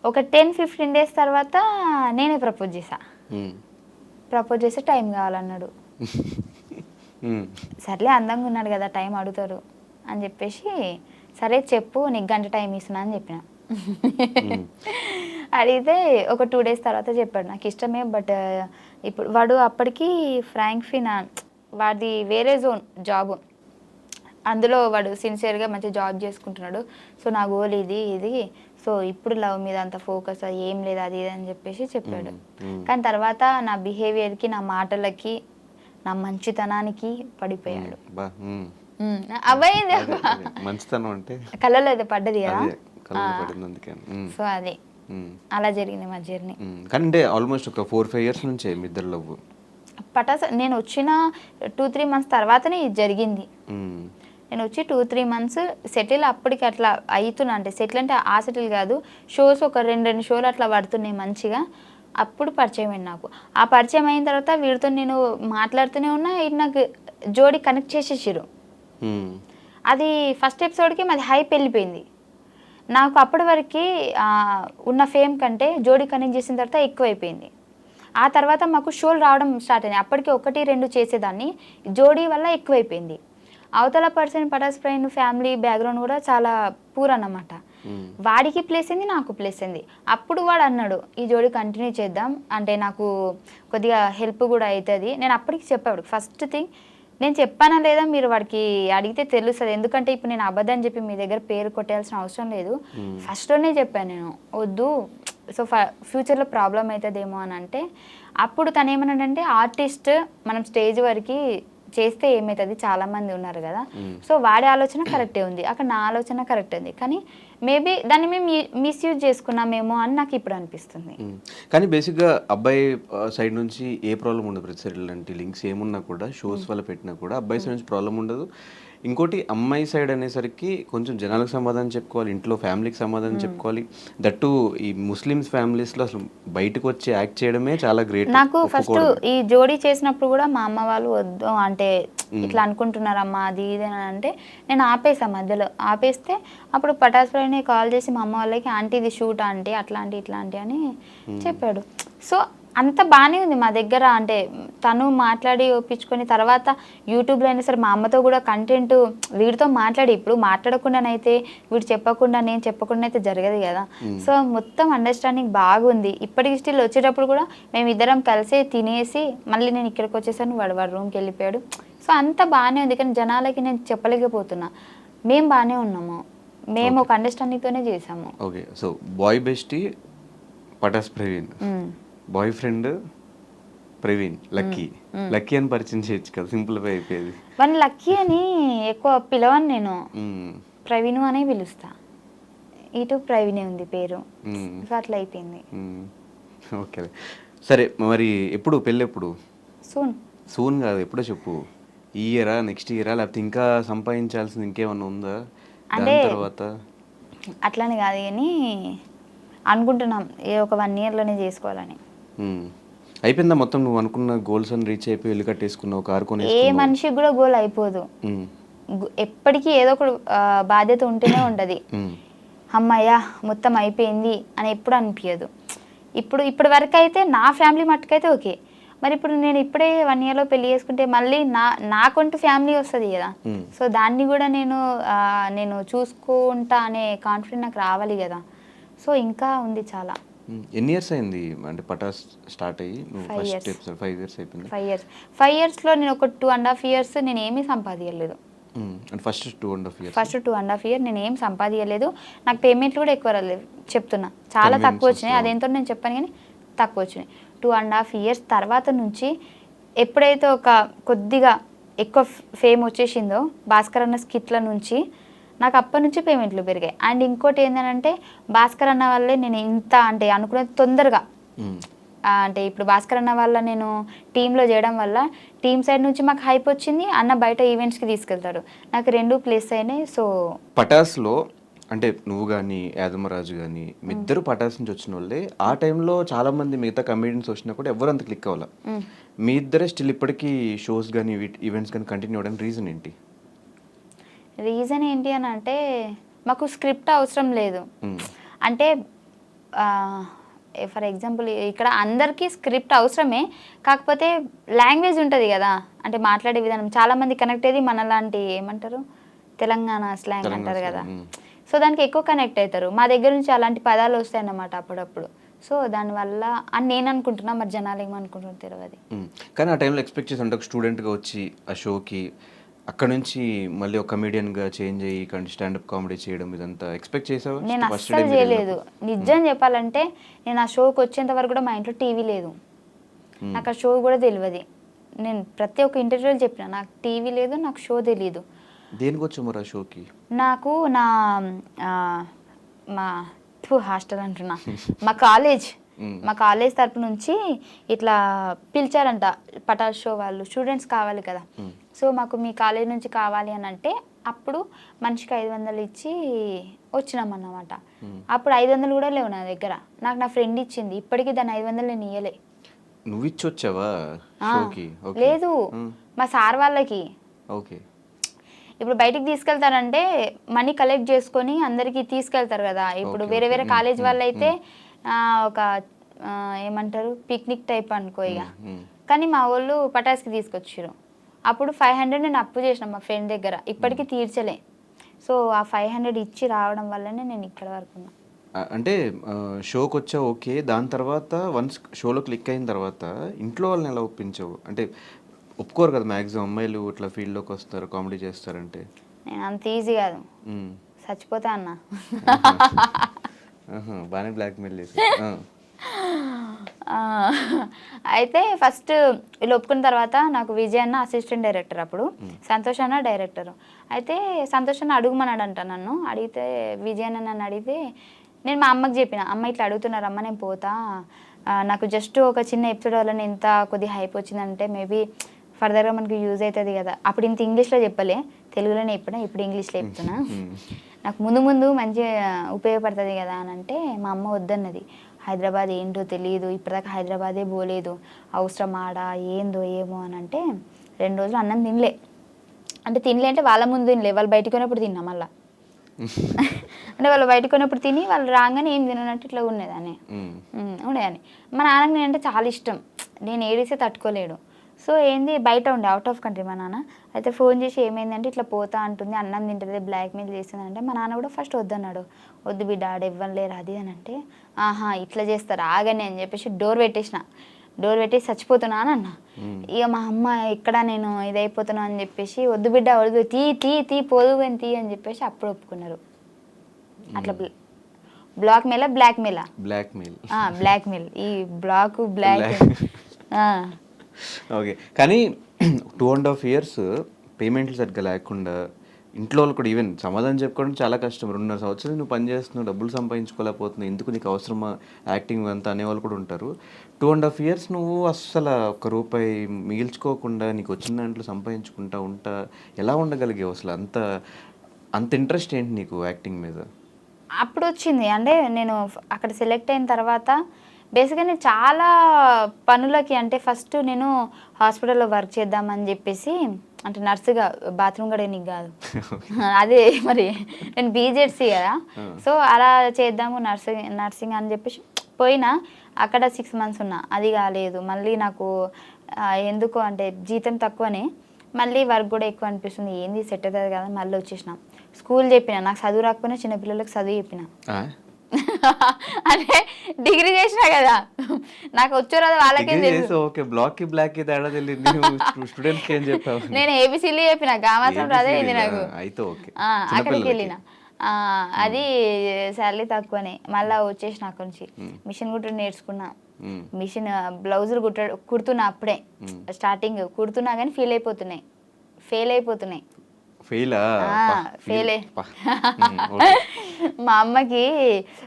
S2: ఒక 10-15 days తర్వాత నేనే ప్రపోజ్ చేస్తే టైం కావాలన్నాడు. సర్లే అందంగా ఉన్నాడు కదా టైం అడుగుతారు అని చెప్పేసి, సరే చెప్పు నీకు గంట టైం ఇస్తున్నా అని చెప్పిన. అడిగితే ఒక 2 days తర్వాత చెప్పాడు నాకు ఇష్టమే, బట్ ఇప్పుడు వాడు అప్పటికి ఫ్రాంక్ఫిన్ వాడి వేరే జోన్ జాబ్, అందులో వాడు సిన్సియర్గా మంచి జాబ్ చేసుకుంటున్నాడు. సో నా గోల్ ఇది సో ఇప్పుడు లవ్ మీద అంత ఫోకస్ ఏం లేదు అది ఇది అని చెప్పేసి చెప్పాడు. కానీ తర్వాత నా బిహేవియర్కి, నా మాటలకి, నా మంచితనానికి పడిపోయాడు. అబ్బాయింది
S1: మంచితనం అంటే
S2: కళ్ళలో అయితే పడ్డది కదా. సో అది అలా జరిగింది మా జర్నీ.
S1: కానీ ఆల్మోస్ట్ ఒక 4-5 years నుంచే మీ ఇద్దరు లవ్.
S2: పటాస్ నేను వచ్చిన 2-3 months తర్వాతనే ఇది జరిగింది. నేను వచ్చి 2-3 months సెటిల్ అప్పటికి అట్లా అవుతున్నా, అంటే సెటిల్ అంటే ఆ సెటిల్ కాదు, షోస్ ఒక 2 షోలు అట్లా పడుతున్నాయి మంచిగా. అప్పుడు పరిచయం అయింది నాకు. ఆ పరిచయం అయిన తర్వాత వీడితో నేను మాట్లాడుతూనే ఉన్నా, ఇది నాకు జోడి కనెక్ట్ చేసేసారు. అది ఫస్ట్ ఎపిసోడ్కి మాది హైప్ వెళ్ళిపోయింది. నాకు అప్పటి వరకు ఉన్న ఫేమ్ కంటే జోడి కనెక్ట్ చేసిన తర్వాత ఎక్కువైపోయింది. ఆ తర్వాత మాకు షోలు రావడం స్టార్ట్ అయినాయి. అప్పటికి 1-2 చేసేదాన్ని, జోడీ వల్ల ఎక్కువైపోయింది. అవతల person Patas friend family background కూడా చాలా పూర్ అన్నమాట. వాడికి ప్లేస్ అయింది, నాకు ప్లేస్ అయింది. అప్పుడు వాడు అన్నాడు ఈ జోడి కంటిన్యూ చేద్దాం, అంటే నాకు కొద్దిగా హెల్ప్ కూడా అవుతుంది. నేను అప్పటికి చెప్పాడు, ఫస్ట్ థింగ్ నేను చెప్పానా లేదా మీరు వాడికి అడిగితే తెలుస్తుంది, ఎందుకంటే ఇప్పుడు నేను అబద్ధం చెప్పి మీ దగ్గర పేరు కొట్టేయాల్సిన అవసరం లేదు. ఫస్ట్లోనే చెప్పాను నేను వద్దు, సో ఫ్యూచర్లో ప్రాబ్లం అవుతుందేమో అని అంటే, అప్పుడు తను ఏమన్నాడంటే ఆర్టిస్ట్ మనం స్టేజ్ వరకు చేస్తే ఏమవుతుంది, చాలామంది ఉన్నారు కదా. సో వాడి ఆలోచన కరెక్టే ఉంది, అక్కడ నా ఆలోచన కరెక్ట్ ఉంది, కానీ మేబీ దాన్ని మేము మిస్యూజ్ చేసుకున్నామేమో అని నాకు ఇప్పుడు అనిపిస్తుంది.
S1: కానీ బేసిక్గా అబ్బాయి సైడ్ నుంచి ఏ ప్రాబ్లం ఉండదు, ప్రతి ఇలాంటి లింక్స్ ఏమున్నా కూడా షోస్ వల్ల పెట్టినా కూడా అబ్బాయి సైడ్ నుంచి ప్రాబ్లం ఉండదు. ఇంకోటి అమ్మాయి సైడ్ అనేసరికి కొంచెం జనాలకు సమాధానం చెప్పుకోవాలి, ఇంట్లో ఫ్యామిలీకి సమాధానం చెప్పుకోవాలి. దట్టు ఈ ముస్లిమ్స్ ఫ్యామిలీస్లో అసలు బయటకు వచ్చి యాక్ట్ చేయడమే చాలా గ్రేట్.
S2: నాకు ఫస్ట్ ఈ జోడీ చేసినప్పుడు కూడా మా అమ్మ వాళ్ళు వద్దు అంటే ఇట్లా అనుకుంటున్నారమ్మా అది ఇది అని అంటే నేను ఆపేసా, మధ్యలో ఆపేస్తే అప్పుడు పటాస్ ఫ్రైని కాల్ చేసి మా అమ్మ వాళ్ళకి ఆంటీ ఇది షూట్ ఆంటీ అట్లాంటి ఇట్లాంటి అని చెప్పాడు. సో అంత బాగానే ఉంది మా దగ్గర, అంటే తను మాట్లాడి ఒప్పించుకొని తర్వాత యూట్యూబ్లో అయినా సరే మా అమ్మతో కూడా కంటెంట్ వీడితో మాట్లాడి, ఇప్పుడు మాట్లాడకుండానైతే వీడు చెప్పకుండా నేను చెప్పకుండా అయితే జరగదు కదా. సో మొత్తం అండర్స్టాండింగ్ బాగుంది. ఇప్పటికి స్టిల్ వచ్చేటప్పుడు కూడా మేము ఇద్దరం కలిసి తినేసి మళ్ళీ నేను ఇక్కడికి వచ్చేసాను, వాడు రూమ్కి వెళ్ళిపోయాడు. సో అంత బాగానే ఉంది, కానీ జనాలకి నేను చెప్పలేకపోతున్నా మేము బాగానే ఉన్నాము, మేము ఒక అండర్స్టాండింగ్తోనే చేసాము.
S1: Okay, so boy bestie Patas Praveen, boy friend Praveen Lucky Lucky అని పరిచయం చేయొచ్చు కదా, సింపుల్ గా అయిపోయేది.
S2: వన్ లక్కీ అని ఎక్కువ పిలవను నేను, ప్రవీణు అనే పిలుస్తా, ఇటు ప్రవీణే ఉంది పేరు.
S1: మ్మ్.
S2: సో అట్లా అయిపోయింది.
S1: ఓకే. సరే మరి ఎప్పుడు పెళ్ళి ఎప్పుడు?
S2: సూన్.
S1: సూన్ కాదు, ఎప్పుడో చెప్పు. ఈ ఇయరా, నెక్స్ట్ ఇయరా, లేకపోతే ఇంకా సంపాదించాల్సింది ఇంకేమన్నా ఉందా దాని
S2: అంటే
S1: తర్వాత?
S2: అట్లని కాదు కానీ అనుకుంటున్నాం ఒక 1 yearలోనే చేసుకోవాలని.
S1: మ్మ్. అయిపోయిందా మొత్తం? నువ్వు అనుకున్న గోల్స్ అని రీచ్ అయిపోయి ఇల్లు కట్టేసుకున్నావు, కారు
S2: ఏ
S1: కొనేసుకున్నావు?
S2: మనిషికి కూడా గోల్ అయిపోదు.
S1: మ్మ్.
S2: ఎప్పటికీ ఏదో ఒక బాధ్యత ఉంటూనే ఉంటుంది.
S1: మ్మ్.
S2: అమ్మయ్య మొత్తం అయిపోయింది అని ఎప్పుడు అనిపించదు. ఇప్పటి వరకు అయితే నా ఫ్యామిలీ మట్టుకైతే ఓకే. మరి ఇప్పుడు నేను ఇప్పుడే 1 yearలో పెళ్లి చేసుకుంటే మళ్ళీ నాకంటూ ఫ్యామిలీ వస్తుంది కదా.
S1: మ్మ్.
S2: సో దాన్ని కూడా నేను చూసుకుంటా అనే కాన్ఫిడెంట్ నాకు రావాలి కదా. సో ఇంకా ఉంది చాలా.
S1: ఎన్ని ఇయర్స్ అయింది అంటే పటాస్ స్టార్ట్ అయ్యి? నువ్వు
S2: 5
S1: ఫస్ట్
S2: years.
S1: ఎపిసోడ్ 5 ఇయర్స్ అయిపోయింది.
S2: 5 yearsలో నేను ఒక 2.5 years నేను ఏమీ సంపాదించలేదు.
S1: అంటే ఫస్ట్ 2.5 ఇయర్స్.
S2: ఫస్ట్ 2.5 years నేను ఏం సంపాదించలేదు. నాకు పేమెంట్లు కూడా ఎక్కువ రాలేదు, చెప్తున్నా చాలా
S1: Convenience
S2: తక్కువ వచ్చినాయి.
S1: వస్తుంది.
S2: అదేంటో నేను చెప్పాను కానీ తక్కువ వచ్చినాయి. 2.5 years తర్వాత నుంచి ఎప్పుడైతే ఒక కొద్దిగా ఎక్కువ ఫేమ్ వచ్చేసిందో భాస్కర్ అన్న స్కిట్ల నుంచి నాకు అప్పటి నుంచి పేమెంట్లు పెరిగాయి. అండ్ ఇంకోటి ఏంటంటే భాస్కర్ అన్న వల్లే నేను ఇంత అంటే అనుకునేది తొందరగా అంటే ఇప్పుడు భాస్కర్ అన్న వల్ల నేను టీంలో చేయడం వల్ల టీం సైడ్ నుంచి మాకు హైప్ వచ్చింది. అన్న బయట ఈవెంట్స్కి తీసుకెళ్తాడు, నాకు 2 ప్లేస్ అయినాయి. సో
S1: పటాస్లో అంటే నువ్వు కానీ యాదమరాజు కానీ మీ ఇద్దరు పటాస్ నుంచి వచ్చిన వాళ్ళే. ఆ టైంలో చాలా మంది మిగతా కమెడియన్స్ వచ్చినా కూడా ఎవరు అంత క్లిక్ అవ్వాలి. మీ ఇద్దరే స్టిల్ ఇప్పటికీ షోస్ కానీ ఈవెంట్స్ కానీ కంటిన్యూ అవ్వడానికి రీజన్ ఏంటి?
S2: రీజన్ ఏంటి అని అంటే మాకు స్క్రిప్ట్ అవసరం లేదు. అంటే ఫర్ ఎగ్జాంపుల్ ఇక్కడ అందరికీ స్క్రిప్ట్ అవసరమే, కాకపోతే లాంగ్వేజ్ ఉంటుంది కదా, అంటే మాట్లాడే విధానం చాలామంది కనెక్ట్ అయ్యేది మనలాంటి ఏమంటారు తెలంగాణ స్లాంగ్ అంటారు కదా. సో దానికి ఎక్కువ కనెక్ట్ అవుతారు. మా దగ్గర నుంచి అలాంటి పదాలు వస్తాయి అన్నమాట అప్పుడప్పుడు. సో దానివల్ల అని నేను అనుకుంటున్నా, మరి జనాలు ఏమనుకుంటున్నారు తెలియదు.
S1: కానీ ఆ టైంలో ఎక్స్పెక్ట్ చేసి అంటే ఒక స్టూడెంట్గా వచ్చి ఆ షోకి అక్కడ నుంచి మళ్ళీ ఒక కమెడియన్గా చేంజ్ అయ్యి స్టాండప్ కామెడీ చేయడం ఇదంతా ఎక్స్పెక్ట్ చేసావా?
S2: నేను అస్సలు చేయలేదు. నిజం చెప్పాలంటే నేను ఆ షోకి వచ్చేంత వరకు కూడా మా ఇంట్లో టీవీ లేదు, నాకు ఆ షో కూడా తెలియదు. నేను ప్రతి ఒక్క ఇంటర్వ్యూలో చెప్పిన నాకు టీవీ లేదు, నాకు షో తెలియదు.
S1: దేనికి వచ్చావు మరి ఆ షోకి?
S2: నాకు మా హాస్టల్ అంటున్నా మా కాలేజ్ తరపు నుంచి ఇట్లా పిలిచారంట పటాస్ షో వాళ్ళు, స్టూడెంట్స్ కావాలి కదా. సో మాకు మీ కాలేజ్ నుంచి కావాలి అని అంటే అప్పుడు మనిషికి 500 ఇచ్చి వచ్చినామన్నమాట. అప్పుడు 500 కూడా లేవు నా దగ్గర, నాకు నా ఫ్రెండ్ ఇచ్చింది. ఇప్పటికీ దాన్ని 500 నేను ఇయ్యలే.
S1: నువ్వు ఇచ్చి వచ్చావా షోకి?
S2: లేదు, మా సార్ వాళ్ళకి.
S1: ఓకే.
S2: ఇప్పుడు బయటికి తీసుకెళ్తారంటే మనీ కలెక్ట్ చేసుకొని అందరికి తీసుకెళ్తారు కదా. ఇప్పుడు వేరే వేరే కాలేజ్ వాళ్ళు అయితే ఒక ఏమంటారు పిక్నిక్ టైప్ అనుకో ఇక. కానీ మా వాళ్ళు పటాస్కి తీసుకొచ్చారు. అప్పుడు 500 నేను అప్పు చేసిన మా ఫ్రెండ్ దగ్గర, ఇప్పటికీ తీర్చలే. సో ఆ 500 ఇచ్చి రావడం వల్లనే నేను ఇక్కడ వరకు ఉన్నా.
S1: అంటే షోకి వచ్చా ఓకే, దాని తర్వాత వన్స్ షోలో క్లిక్ అయిన తర్వాత ఇంట్లో వాళ్ళని ఎలా ఒప్పించావు? అంటే ఒప్పుకోరు కదా మ్యాక్సిమం అమ్మాయిలు ఇట్లా ఫీల్డ్లోకి వస్తారు కామెడీ చేస్తారంటే.
S2: నేను అంత ఈజీ కాదు, చచ్చిపోతా అన్న.
S1: బాగానే బ్లాక్మెయిల్ చేసి.
S2: అయితే ఫస్ట్ వీళ్ళు ఒప్పుకున్న తర్వాత నాకు విజయ్ అన్న అసిస్టెంట్ డైరెక్టర్, అప్పుడు సంతోష్ అన్న డైరెక్టర్. అయితే సంతోష్ అన్న అడుగుమన్నాడంట నన్ను. అడిగితే విజయ్ అన్న నన్ను అడిగితే నేను మా అమ్మకి చెప్పిన, అమ్మ ఇట్లా అడుగుతున్నారు అమ్మ, నేను పోతా, నాకు జస్ట్ ఒక చిన్న ఎపిసోడ్ వల్ల ఎంత కొద్దిగా హైప్ వచ్చిందంటే మేబీ ఫర్దర్గా మనకి యూజ్ అవుతుంది కదా. అప్పుడు ఇంత ఇంగ్లీష్లో చెప్పలే, తెలుగులోనే చెప్పినా, ఇప్పుడు ఇంగ్లీష్లో చెప్తున్నా. నాకు ముందు ముందు మంచిగా ఉపయోగపడుతుంది కదా అని అంటే మా అమ్మ వద్దన్నది. హైదరాబాద్ ఏంటో తెలియదు, ఇప్పటిదాకా హైదరాబాదే పోలేదు, అవసరం ఆడ ఏందో ఏమో అని అంటే 2 రోజులు అన్నం తినలే. అంటే వాళ్ళ ముందు తినలే, వాళ్ళు బయటికి కొన్నప్పుడు తిన్నా మళ్ళా. అంటే వాళ్ళు బయటకు కొన్నప్పుడు తిని వాళ్ళు రాగానే ఏం తిననట్టు ఇట్లా ఉండేదాన్ని. మా నాన్నకి నేనంటే చాలా ఇష్టం, నేను ఏడిస్తే తట్టుకోలేడు. సో ఏంది బయట ఉండే అవుట్ ఆఫ్ కంట్రీ మా నాన్న. అయితే ఫోన్ చేసి ఏమైందంటే ఇట్లా పోతా అంటుంది, అన్నం తింటుంది, బ్లాక్మెయిల్ చేస్తుంది అంటే మా నాన్న కూడా ఫస్ట్ వద్దన్నాడు. వద్దు బిడ్డ ఆడ ఇవ్వలేరు అది అని అంటే ఆహా ఇట్లా చేస్తారు ఆగని అని చెప్పేసి డోర్ పెట్టేసి చచ్చిపోతున్నా అని అన్న. ఇక మా అమ్మ ఇక్కడ నేను ఇదైపోతున్నా అని చెప్పేసి వద్దు బిడ్డ వద్దు తీ పోదు అని తీ అని చెప్పేసి అప్పుడు ఒప్పుకున్నారు. అట్లా బ్లాక్మెయిల్ ఈ బ్లాక్
S1: ఓకే. కానీ 2.5 years పేమెంట్లు సరిగ్గా లేకుండా ఇంట్లో వాళ్ళు కూడా ఈవెన్ సమాధానం చెప్పుకోవడం చాలా కష్టం. 2.5 సంవత్సరాలు నువ్వు పని చేస్తున్నావు, డబ్బులు సంపాదించుకోలేకపోతున్నావు, ఎందుకు నీకు అవసరమా యాక్టింగ్ అంతా అనేవాళ్ళు కూడా ఉంటారు. 2.5 years నువ్వు అస్సలు ఒక్క రూపాయి మిగిల్చుకోకుండా నీకు వచ్చిన దాంట్లో సంపాదించుకుంటా ఎలా ఉండగలిగావు అసలు? అంత అంత ఇంట్రెస్ట్ ఏంటి నీకు యాక్టింగ్ మీద?
S2: అప్పుడు వచ్చింది. అంటే నేను అక్కడ సెలెక్ట్ అయిన తర్వాత బేసిక్గా నేను చాలా పనులకి, అంటే ఫస్ట్ నేను హాస్పిటల్లో వర్క్ చేద్దామని చెప్పేసి, అంటే నర్సుగా, బాత్రూమ్ కడగనీకి కాదు, అదే మరి నేను బీజెడ్సీ కదా, సో అలా చేద్దాము నర్సింగ్ అని చెప్పేసి పోయినా. అక్కడ 6 months ఉన్నా, అది కాలేదు. మళ్ళీ నాకు ఎందుకు అంటే జీతం తక్కువనే, మళ్ళీ వర్క్ కూడా ఎక్కువ అనిపిస్తుంది, ఏంది సెట్ అవుతుంది కదా, మళ్ళీ వచ్చేసిన. స్కూల్ చెప్పిన, నాకు చదువు రాకపోయినా చిన్నపిల్లలకు చదువు చెప్పిన. అంటే డిగ్రీ చేసినా కదా, నాకు వచ్చో రాదు వాళ్ళకేం తెలుసు.
S1: ఓకే, బ్లాక్ కి బ్లాక్ కి తేడా తెలియదు. స్టూడెంట్స్ కి ఏం చెప్పావు?
S2: నేను ఏబిసిలు చెప్పిన, గామాత్రం రాదే ఏంది నాకు.
S1: అయితే ఓకే,
S2: అక్కడికి వెళ్ళిన. అది శాలరీ తక్కువనే, మళ్ళీ వచ్చేసిన అక్కడి నుంచి. మిషన్ కుట్టడం నేర్చుకున్నా, మిషన్ బ్లౌజులు కుడుతున్నా. అప్పుడే స్టార్టింగ్ కుడుతున్నా కానీ ఫెయిల్ అయిపోతున్నాయి. మా అమ్మకి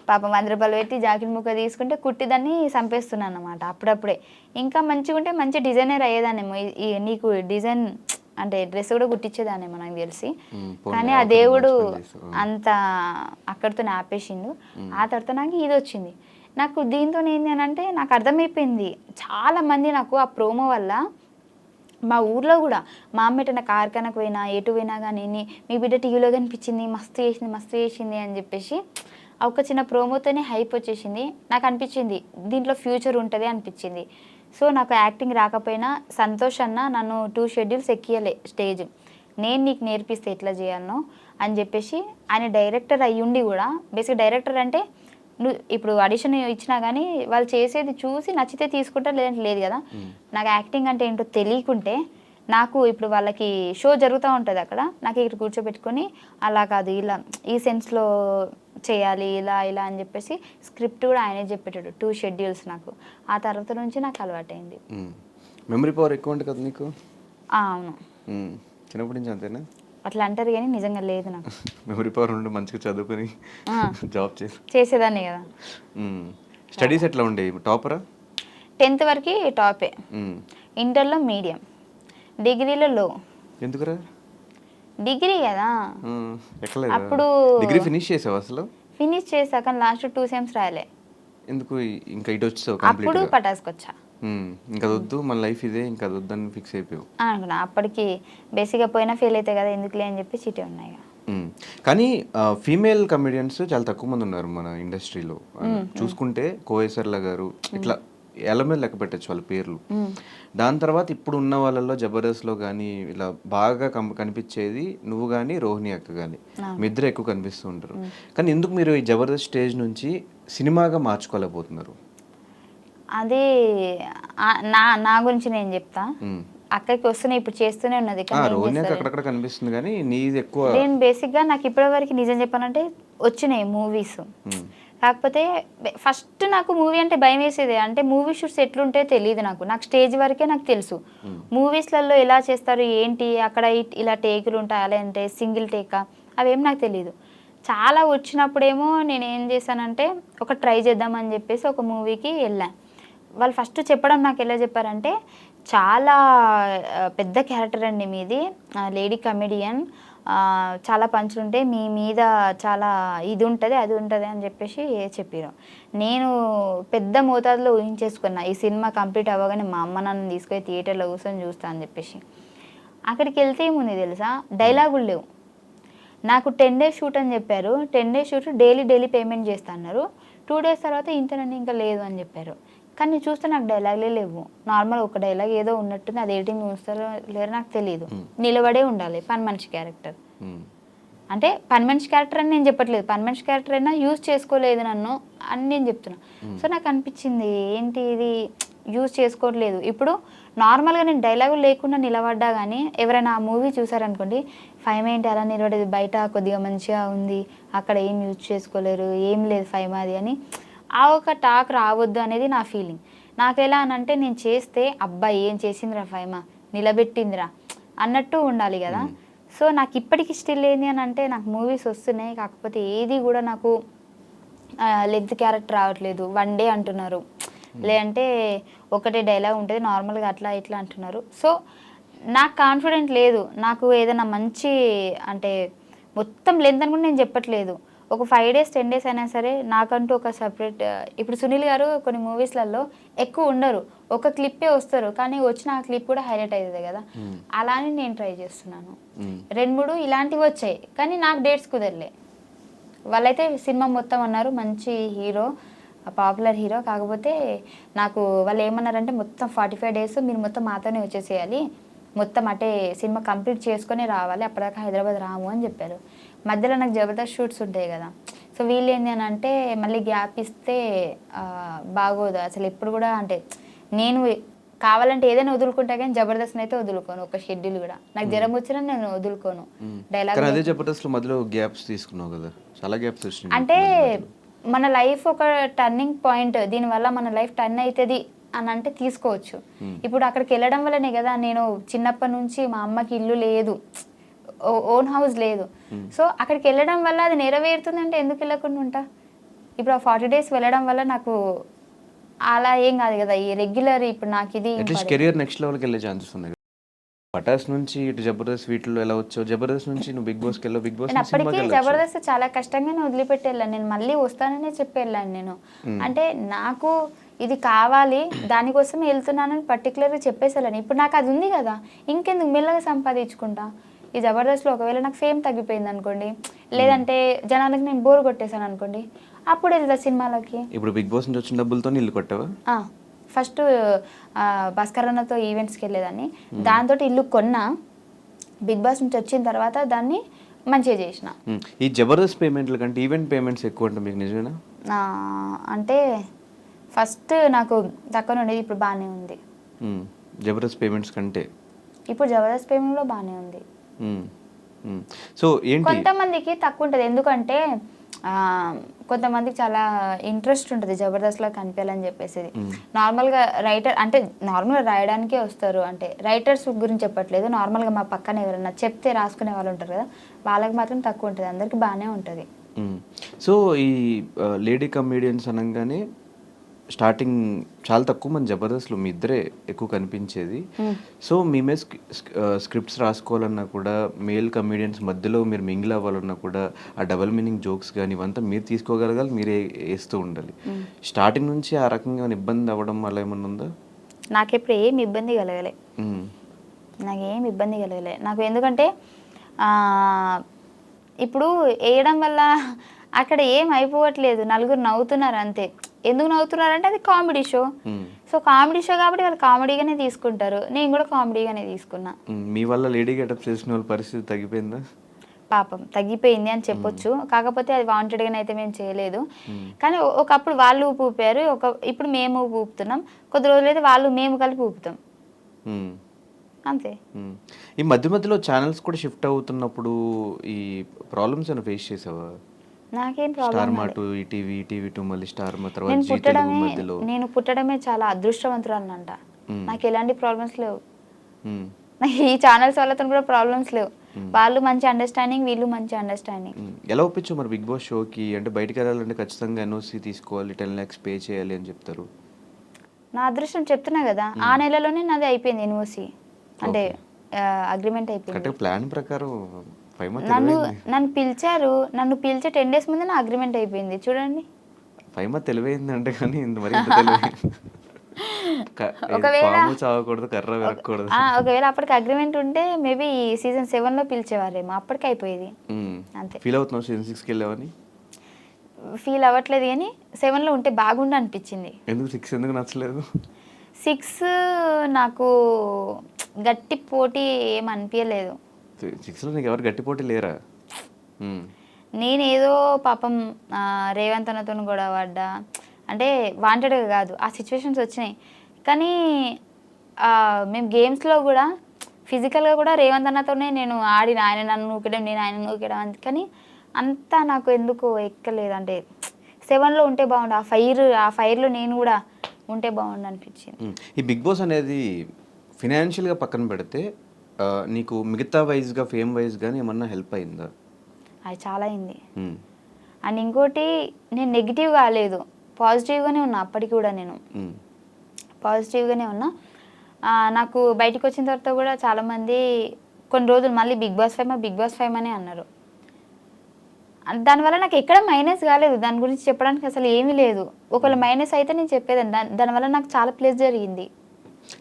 S2: పాపం 100 రూపాయలు పెట్టి జాకెట్ ముక్క తీసుకుంటే కుట్టి దాన్ని చంపేస్తున్నాను అన్నమాట. అప్పుడప్పుడే ఇంకా మంచిగా ఉంటే మంచి డిజైనర్ అయ్యేదాన్నేమో. నీకు డిజైన్ అంటే డ్రెస్ కూడా కుట్టించేదాన్నేమో నాకు తెలిసి. కానీ ఆ దేవుడు అంత అక్కడితో ఆపేసిండు. ఆ తర్వాత నాకు ఇది వచ్చింది. నాకు దీంతో ఏంటి అని అంటే నాకు అర్థమైపోయింది, చాలా మంది నాకు ఆ ప్రోమో వల్ల, మా ఊర్లో కూడా మా అమ్మ ఎటన్నా కార్ఖానకు పోయినా ఎటు పోయినా కానీ మీ బిడ్డ టీవీలో కనిపించింది, మస్తు చేసింది అని చెప్పేసి ఒక చిన్న ప్రోమోతోనే హైప్ వచ్చేసింది. నాకు అనిపించింది దీంట్లో ఫ్యూచర్ ఉంటుంది అనిపించింది. సో నాకు యాక్టింగ్ రాకపోయినా సంతోష్ అన్న నన్ను 2 schedules ఎక్కియలే స్టేజ్, నేను నీకు నేర్పిస్తే ఎట్లా చేయాలనో అని చెప్పేసి. ఆయన డైరెక్టర్ అయ్యుండి కూడా, బేసిక్ డైరెక్టర్ అంటే నువ్వు ఇప్పుడు ఆడిషన్ ఇచ్చినా కానీ వాళ్ళు చేసేది చూసి నచ్చితే తీసుకుంటా, లేదంటే లేదు కదా. నాకు యాక్టింగ్ అంటే ఏంటో తెలియకుంటే, నాకు ఇప్పుడు వాళ్ళకి షో జరుగుతూ ఉంటుంది అక్కడ, నాకు ఇక్కడ కూర్చోబెట్టుకొని అలా కాదు ఇలా ఈ సెన్స్లో చేయాలి ఇలా అని చెప్పేసి స్క్రిప్ట్ కూడా ఆయనే చెప్పేటాడు. 2 schedules నాకు. ఆ తర్వాత నుంచి నాకు అలవాటైంది.
S1: మెమరీ పవర్ ఎక్కువ ఉంటుంది కదా నీకు?
S2: అవును,
S1: చిన్నప్పటి నుంచి అంతేనా?
S2: అట్లా అంటారు కానీ నిజంగా లేదు నాకు.
S1: మెమరీ పవర్ ఉండి మంచిగా చదువుకొని జాబ్
S2: చేసేదాన్ని కదా.
S1: స్టడీస్ ఎట్లా ఉండేవి? టాపరా?
S2: 10th వరకు టాపే, ఇంటర్లో మీడియం, డిగ్రీలో లో.
S1: ఎందుకురా?
S2: డిగ్రీ కదా అప్పుడు.
S1: డిగ్రీ ఫినిష్ చేసావు అసలు?
S2: ఫినిష్ చేసా కానీ లాస్ట్ 2 sems రాయలే.
S1: ఎందుకు ఇంకా ఇటు వచ్చావు?
S2: అప్పుడు పటాస్కి వచ్చా.
S1: ఇంకా వద్దు మన లైఫ్ ఇదే, ఇంకా వద్దని ఫిక్స్ అయిపోయావు
S2: అనుకున్నా. అప్పటికి బేసిక్గా పోయినా ఫెయిల్ అవుతాయి కదా, ఎందుకులే అని చెప్పి చీటీ ఉన్నాయి.
S1: కానీ ఫీమేల్ కమెడియన్స్ చాలా తక్కువ మంది ఉన్నారు మన ఇండస్ట్రీలో. చూసుకుంటే కోయేసర్ల గారు ఇట్లా ఏళ్ళ మీద లెక్క పెట్టచ్చు వాళ్ళ పేర్లు. దాని తర్వాత ఇప్పుడు ఉన్న వాళ్ళలో జబర్దస్త్లో కానీ ఇలా బాగా కనిపించేది నువ్వు కానీ రోహిణి అక్క కానీ, మీ ఇద్దరు ఎక్కువ కనిపిస్తూ ఉంటారు. కానీ ఎందుకు మీరు ఈ జబర్దస్త్ స్టేజ్ నుంచి సినిమాగా మార్చుకోలేకపోతున్నారు?
S2: అది నా గురించి నేను చెప్తా. అక్కడికి వస్తున్నాయి, ఇప్పుడు చేస్తూనే ఉన్నది.
S1: అక్కడక్కడ కనిపిస్తుంది కానీ నీది ఎక్కువ.
S2: నేను బేసిక్గా నాకు ఇప్పటి వరకు నిజం చెప్పాలంటే వచ్చినాయి మూవీస్, కాకపోతే ఫస్ట్ నాకు మూవీ అంటే భయం వేసేది. అంటే మూవీ షూట్స్ ఎట్లుంటే తెలియదు నాకు స్టేజ్ వరకే నాకు తెలుసు. మూవీస్లలో ఎలా చేస్తారు ఏంటి, అక్కడ ఇలా టేకులు ఉంటాయి, అలా అంటే సింగిల్ టేకా, అవేం నాకు తెలియదు. చాలా వచ్చినప్పుడేమో నేను ఏం చేశానంటే ఒక ట్రై చేద్దామని చెప్పేసి ఒక మూవీకి వెళ్ళాను. వాళ్ళు ఫస్ట్ చెప్పడం నాకు ఎలా చెప్పారంటే, చాలా పెద్ద క్యారెక్టర్ అండి మీది, లేడీ కమెడియన్, చాలా పంచులు ఉంటాయి మీ మీద, చాలా ఇది ఉంటుంది అది ఉంటుంది అని చెప్పేసి చెప్పారు. నేను పెద్ద మోతాదులో ఊహించేసుకున్నా, ఈ సినిమా కంప్లీట్ అవ్వగానే మా అమ్మ నన్ను తీసుకొని థియేటర్లో కూర్చొని చూస్తా అని చెప్పేసి. అక్కడికి వెళ్తే ఏముంది తెలుసా, డైలాగులు లేవు. నాకు 10 days షూట్ అని చెప్పారు. 10 days షూట్ డైలీ పేమెంట్ చేస్తా అన్నారు. 2 days తర్వాత ఇంతనండి ఇంకా లేదు అని చెప్పారు. కానీ చూస్తే నాకు డైలాగులే లేవు. నార్మల్ ఒక డైలాగ్ ఏదో ఉన్నట్టుంది, అది ఎడిటింగ్ చూస్తారో లేదో నాకు తెలియదు. నిలబడే ఉండాలి, పని మనిషి క్యారెక్టర్. అంటే పని మనిషి క్యారెక్టర్ అని నేను చెప్పట్లేదు, పని మనిషి క్యారెక్టర్ అయినా యూజ్ చేసుకోలేదు నన్ను అని నేను చెప్తున్నా. సో నాకు అనిపించింది ఏంటి ఇది యూజ్ చేసుకోవట్లేదు. ఇప్పుడు నార్మల్గా నేను డైలాగులు లేకుండా నిలబడ్డా కానీ ఎవరైనా ఆ మూవీ చూసారనుకోండి, 5 ఏంటి అలా నిలబడేది, బయట కొద్దిగా మంచిగా ఉంది, అక్కడ ఏం యూజ్ చేసుకోలేరు, ఏం లేదు 5 అది అని ఆ ఒక టాక్ రావద్దు అనేది నా ఫీలింగ్. నాకు ఎలా అనంటే నేను చేస్తే అబ్బాయి ఏం చేసిందిరా 5 నిలబెట్టిందిరా అన్నట్టు ఉండాలి కదా. సో నాకు ఇప్పటికి స్టిల్ ఏంది అని అంటే నాకు మూవీస్ వస్తున్నాయి, కాకపోతే ఏది కూడా నాకు లెంత్ క్యారెక్టర్ రావట్లేదు, వన్ డే అంటున్నారు, లేదంటే ఒకటే డైలాగ్ ఉంటుంది నార్మల్గా అట్లా ఇట్లా అంటున్నారు. సో నాకు కాన్ఫిడెంట్ లేదు. నాకు ఏదైనా మంచి అంటే మొత్తం లెంత్ అని కూడా నేను చెప్పట్లేదు, ఒక 5 days 10 days అయినా సరే నాకంటూ ఒక సపరేట్. ఇప్పుడు సునీల్ గారు కొన్ని మూవీస్లలో ఎక్కువ ఉండరు, ఒక క్లిప్పే వస్తారు, కానీ వచ్చిన ఆ క్లిప్ కూడా హైలైట్ అవుతుంది కదా, అలానే నేను ట్రై చేస్తున్నాను. 2-3 ఇలాంటివి వచ్చాయి, కానీ నాకు డేట్స్ కుదరలే. వాళ్ళైతే సినిమా మొత్తం అన్నారు మంచి హీరో, పాపులర్ హీరో, కాకపోతే నాకు వాళ్ళు ఏమన్నారంటే మొత్తం 45 days మీరు మొత్తం మాతోనే వచ్చేసేయాలి, మొత్తం అటే సినిమా కంప్లీట్ చేసుకొని రావాలి, అప్పటిదాకా హైదరాబాద్ రాము అని చెప్పారు. మధ్యలో నాకు జబర్దస్త్ షూట్స్ ఉంటాయి కదా, సో వీళ్ళు ఏంటి అని అంటే మళ్ళీ గ్యాప్ ఇస్తే బాగోదు అసలు. ఎప్పుడు కూడా అంటే నేను కావాలంటే ఏదైనా వదులుకుంటా, కానీ జబర్దస్త్ అయితే వదులుకోను, ఒక షెడ్యూల్ కూడా. నాకు జ్వరం వచ్చినా నేను వదులుకోను డైలాగ్.
S1: అదే జబర్దస్త్ మధ్యలో గ్యాప్స్ తీసుకున్నావు కదా, చాలా గ్యాప్స్ వచ్చినాయి.
S2: అంటే మన లైఫ్ ఒక టర్నింగ్ పాయింట్, దీనివల్ల మన లైఫ్ టర్న్ అవుతుంది అని అంటే తీసుకోవచ్చు. ఇప్పుడు అక్కడికి వెళ్ళడం వల్లనే కదా, నేను చిన్నప్పటి నుంచి మా అమ్మకి ఇల్లు లేదు, ఓన్ హౌస్ లేదు, సో అక్కడికి వెళ్ళడం వల్ల అది నెరవేరుతుంది అంటే ఎందుకు వెళ్ళకుండా ఉంటా. ఇప్పుడు ఆ 40 days వెళ్ళడం వల్ల నాకు అలా ఏం కాదు కదా, ఈ రెగ్యులర్ ఇప్పుడు నాకు ఇది
S1: అట్లీస్ట్ కెరియర్ నెక్స్ట్ లెవెల్కి వెళ్ళే ఛాన్సెస్ ఉన్నాయి. పటాస్ నుంచి ఇటు జబర్దస్త్ వీటిలో ఎలా వచ్చావు, జబర్దస్త్ నుంచి నువ్వు బిగ్ బాస్కి వెళ్ళావు, బిగ్ బాస్
S2: అప్పటికి జబర్దస్త్ చాలా కష్టంగానే వదిలిపెట్టి వెళ్ళాను నేను, మళ్ళీ వస్తాననే చెప్పి వెళ్ళాను నేను. అంటే నాకు ఇది కావాలి దానికోసం వెళ్తున్నానని పర్టికులర్గా చెప్పేసి వెళ్ళాను. ఇప్పుడు నాకు అది ఉంది కదా, ఇంకెందుకు మెల్లగా సంపాదించుకుంటా. ఈ జబర్దస్త్లో ఒకవేళ నాకు ఫేమ్ తగ్గిపోయింది అనుకోండి, లేదంటే జనాలకు నేను బోర్ కొట్టేశాను అనుకోండి, అప్పుడు వెళ్తా సినిమాలకి.
S1: ఇప్పుడు బిగ్ బాస్ నుంచి వచ్చిన డబ్బులతో ఇల్లు కొట్టావా?
S2: ఫస్ట్ భాస్కర్ అన్నతో ఈవెంట్స్కి వెళ్ళేదాన్ని, దాంతో ఇల్లు కొన్నా. బిగ్ బాస్ నుంచి వచ్చిన తర్వాత దాన్ని మంచిగా చేసిన.
S1: ఈ జబర్దస్త్ పేమెంట్ల కంటే ఈవెంట్ పేమెంట్స్ ఎక్కువ అంటే మీకు నిజమేనా?
S2: అంటే ఫస్ట్ నాకు తక్కువ ఉండేది, ఇప్పుడు బాగానే ఉంది.
S1: జబర్దస్త్ పేమెంట్స్ కంటే
S2: ఇప్పుడు జబర్దస్త్ పేమెంట్లో బాగానే ఉంది.
S1: సో ఏంటి
S2: కొంతమందికి తక్కువ ఉంటుంది, ఎందుకంటే కొంతమందికి చాలా ఇంట్రెస్ట్ ఉంటుంది జబర్దస్త్లో కనిపించాలని చెప్పేసి. నార్మల్గా రైటర్ అంటే నార్మల్గా రాయడానికే వస్తారు, అంటే రైటర్స్ గురించి చెప్పట్లేదు, నార్మల్గా మా పక్కన ఎవరైనా చెప్తే రాసుకునే వాళ్ళు ఉంటారు కదా, వాళ్ళకి మాత్రం తక్కువ ఉంటుంది, అందరికి బాగానే ఉంటుంది.
S1: సో ఈ లేడీ కమేడియన్స్ అనగానే స్టార్టింగ్ చాలా తక్కువ మంది జబర్దస్త్లో మీ ఇద్దరే ఎక్కువ కనిపించేది. సో మేమే స్క్రిప్ట్స్ రాసుకోవాలన్నా కూడా, మేల్ కమేడియన్స్ మధ్యలో మీరు మింగిల్ అవ్వాలన్నా కూడా, ఆ డబల్ మీనింగ్ జోక్స్ కానీ ఇవంతా మీరు తీసుకోగలగాలి, మీరే వేస్తూ ఉండాలి. స్టార్టింగ్ నుంచి ఆ రకంగా ఇబ్బంది అవ్వడం అలా ఏమన్నా ఉందా?
S2: నాకెప్పుడు ఏమి ఇబ్బంది కలగలే, నాకేం ఇబ్బంది కలగలే. నాకు ఎందుకంటే ఇప్పుడు వేయడం వల్ల అక్కడ ఏం అయిపోవట్లేదు, నలుగురు నవ్వుతున్నారు అంతే. ఎందుకు నవ్వుతున్నారంటే అది comedy show, so comedy show కాబట్టి వాళ్ళు కామెడీగానే తీసుకుంటారు, నేను కూడా కామెడీగానే తీసుకున్నా.
S1: మీ వల్ల లేడీ గెటప్ చేసిన వాళ్ళ పరిస్థితి తగ్గిపోయిందా?
S2: పాపం తగ్గిపోయింది అని చెప్పొచ్చు, కాకపోతే అది వాంటెడ్గానే అయితే మేము చేయలేదు. కానీ ఒకప్పుడు వాళ్ళు ఊపారు, ఇప్పుడు మేము ఊపుతున్నాం, కొద్ది రోజులైతే వాళ్ళు మేము కలిపి ఊపుతాం అంతే.
S1: ఈ మధ్య మధ్యలో ఛానల్స్ కూడా షిఫ్ట్ అవుతున్నప్పుడు ఈ ప్రాబ్లమ్స్ ఏమైనా ఫేస్ చేసావా?
S2: నాకేం ప్రాబ్లం, నేను పుట్టడమే చాలా అదృష్టవంతురాలనంట, నాకు ఎలాంటి ప్రాబ్లమ్స్ లేవు, ఈ ఛానల్స్ వాళ్ళతో కూడా ప్రాబ్లమ్స్ లేవు, వాళ్ళు మంచి అండర్స్టాండింగ్, వీళ్ళు మంచి అండర్స్టాండింగ్.
S1: ఎలా ఒప్పించు మరి బిగ్ బాస్ షోకి? అంటే బయటకు వెళ్ళాలంటే ఖచ్చితంగా NOC తీసుకోవాలి, 10 lakhs పే చేయాలి అని చెప్తారు.
S2: నా అదృష్టం చెప్తున్నా కదా, ఆ నెలలోనే నాది అయిపోయింది NOC, అంటే అగ్రిమెంట్ అయిపోయింది.
S1: ప్లాన్ ప్రకారం
S2: నన్ను పిలిచారు, నన్ను పిలిచే 10 days ముందే నా అగ్రిమెంట్ అయిపోయింది చూడండి.
S1: ఫైమా తెలివైంది అంటే, కానీ
S2: ఒకవేళ అప్పటికి అగ్రిమెంట్ ఉంటే మేబీ సీజన్ 7లో పిలిచేవారేమో, అప్పటికి అయిపోయేది అంతే.
S1: ఫీల్ అవుతున్నావు సీజన్ 6కి వెళ్ళావని?
S2: ఫీల్ అవ్వట్లేదు, కానీ 7లో ఉంటే బాగుండు అనిపించింది.
S1: ఎందుకు 6 ఎందుకు నచ్చలేదు?
S2: 6 నాకు గట్టి పోటీ ఏం అనిపించలేదు.
S1: 6లో నీకు ఎవరు గట్టి పోటీ లేరా?
S2: నేనేదో పాపం రేవంత్ అన్నతో గొడవ పడ్డా, అంటే వాంటెడ్గా కాదు, ఆ సిచ్యువేషన్స్ వచ్చినాయి. కానీ మేము గేమ్స్లో కూడా ఫిజికల్గా కూడా రేవంత్ అన్నతోనే నేను ఆడిన, ఆయన నన్ను నూకడం, నేను ఆయన నూకడం, కానీ అంతా నాకు ఎందుకు ఎక్కలేదు. అంటే 7లో ఉంటే బాగుండు, ఆ ఫైర్లో నేను కూడా ఉంటే బాగుండు అనిపించింది.
S1: ఈ బిగ్ బాస్ అనేది ఫినాన్షియల్గా పక్కన పెడితే నీకు మిగతా వైజ్గా ఫేమ్ వైజ్ కానీ ఏమన్నా హెల్ప్ అయిందా?
S2: అది చాలా అయింది.
S1: మ్మ్.
S2: అండ్ ఇంకోటి, నేను నెగిటివ్ కాలేదు, పాజిటివ్గానే ఉన్నా అప్పటికి కూడా. నేను
S1: మ్మ్.
S2: పాజిటివ్గానే ఉన్నా. నాకు బయటకు వచ్చిన తర్వాత కూడా చాలామంది కొన్ని రోజులు మళ్ళీ బిగ్ బాస్ ఫేమ్ అనే అన్నారు. దానివల్ల నాకు ఎక్కడ మైనస్ కాలేదు, దాని గురించి చెప్పడానికి అసలు ఏమీ లేదు. ఒకవేళ మైనస్ అయితే నేను చెప్పేదాన్ని. దానివల్ల నాకు చాలా ప్లస్ జరిగింది.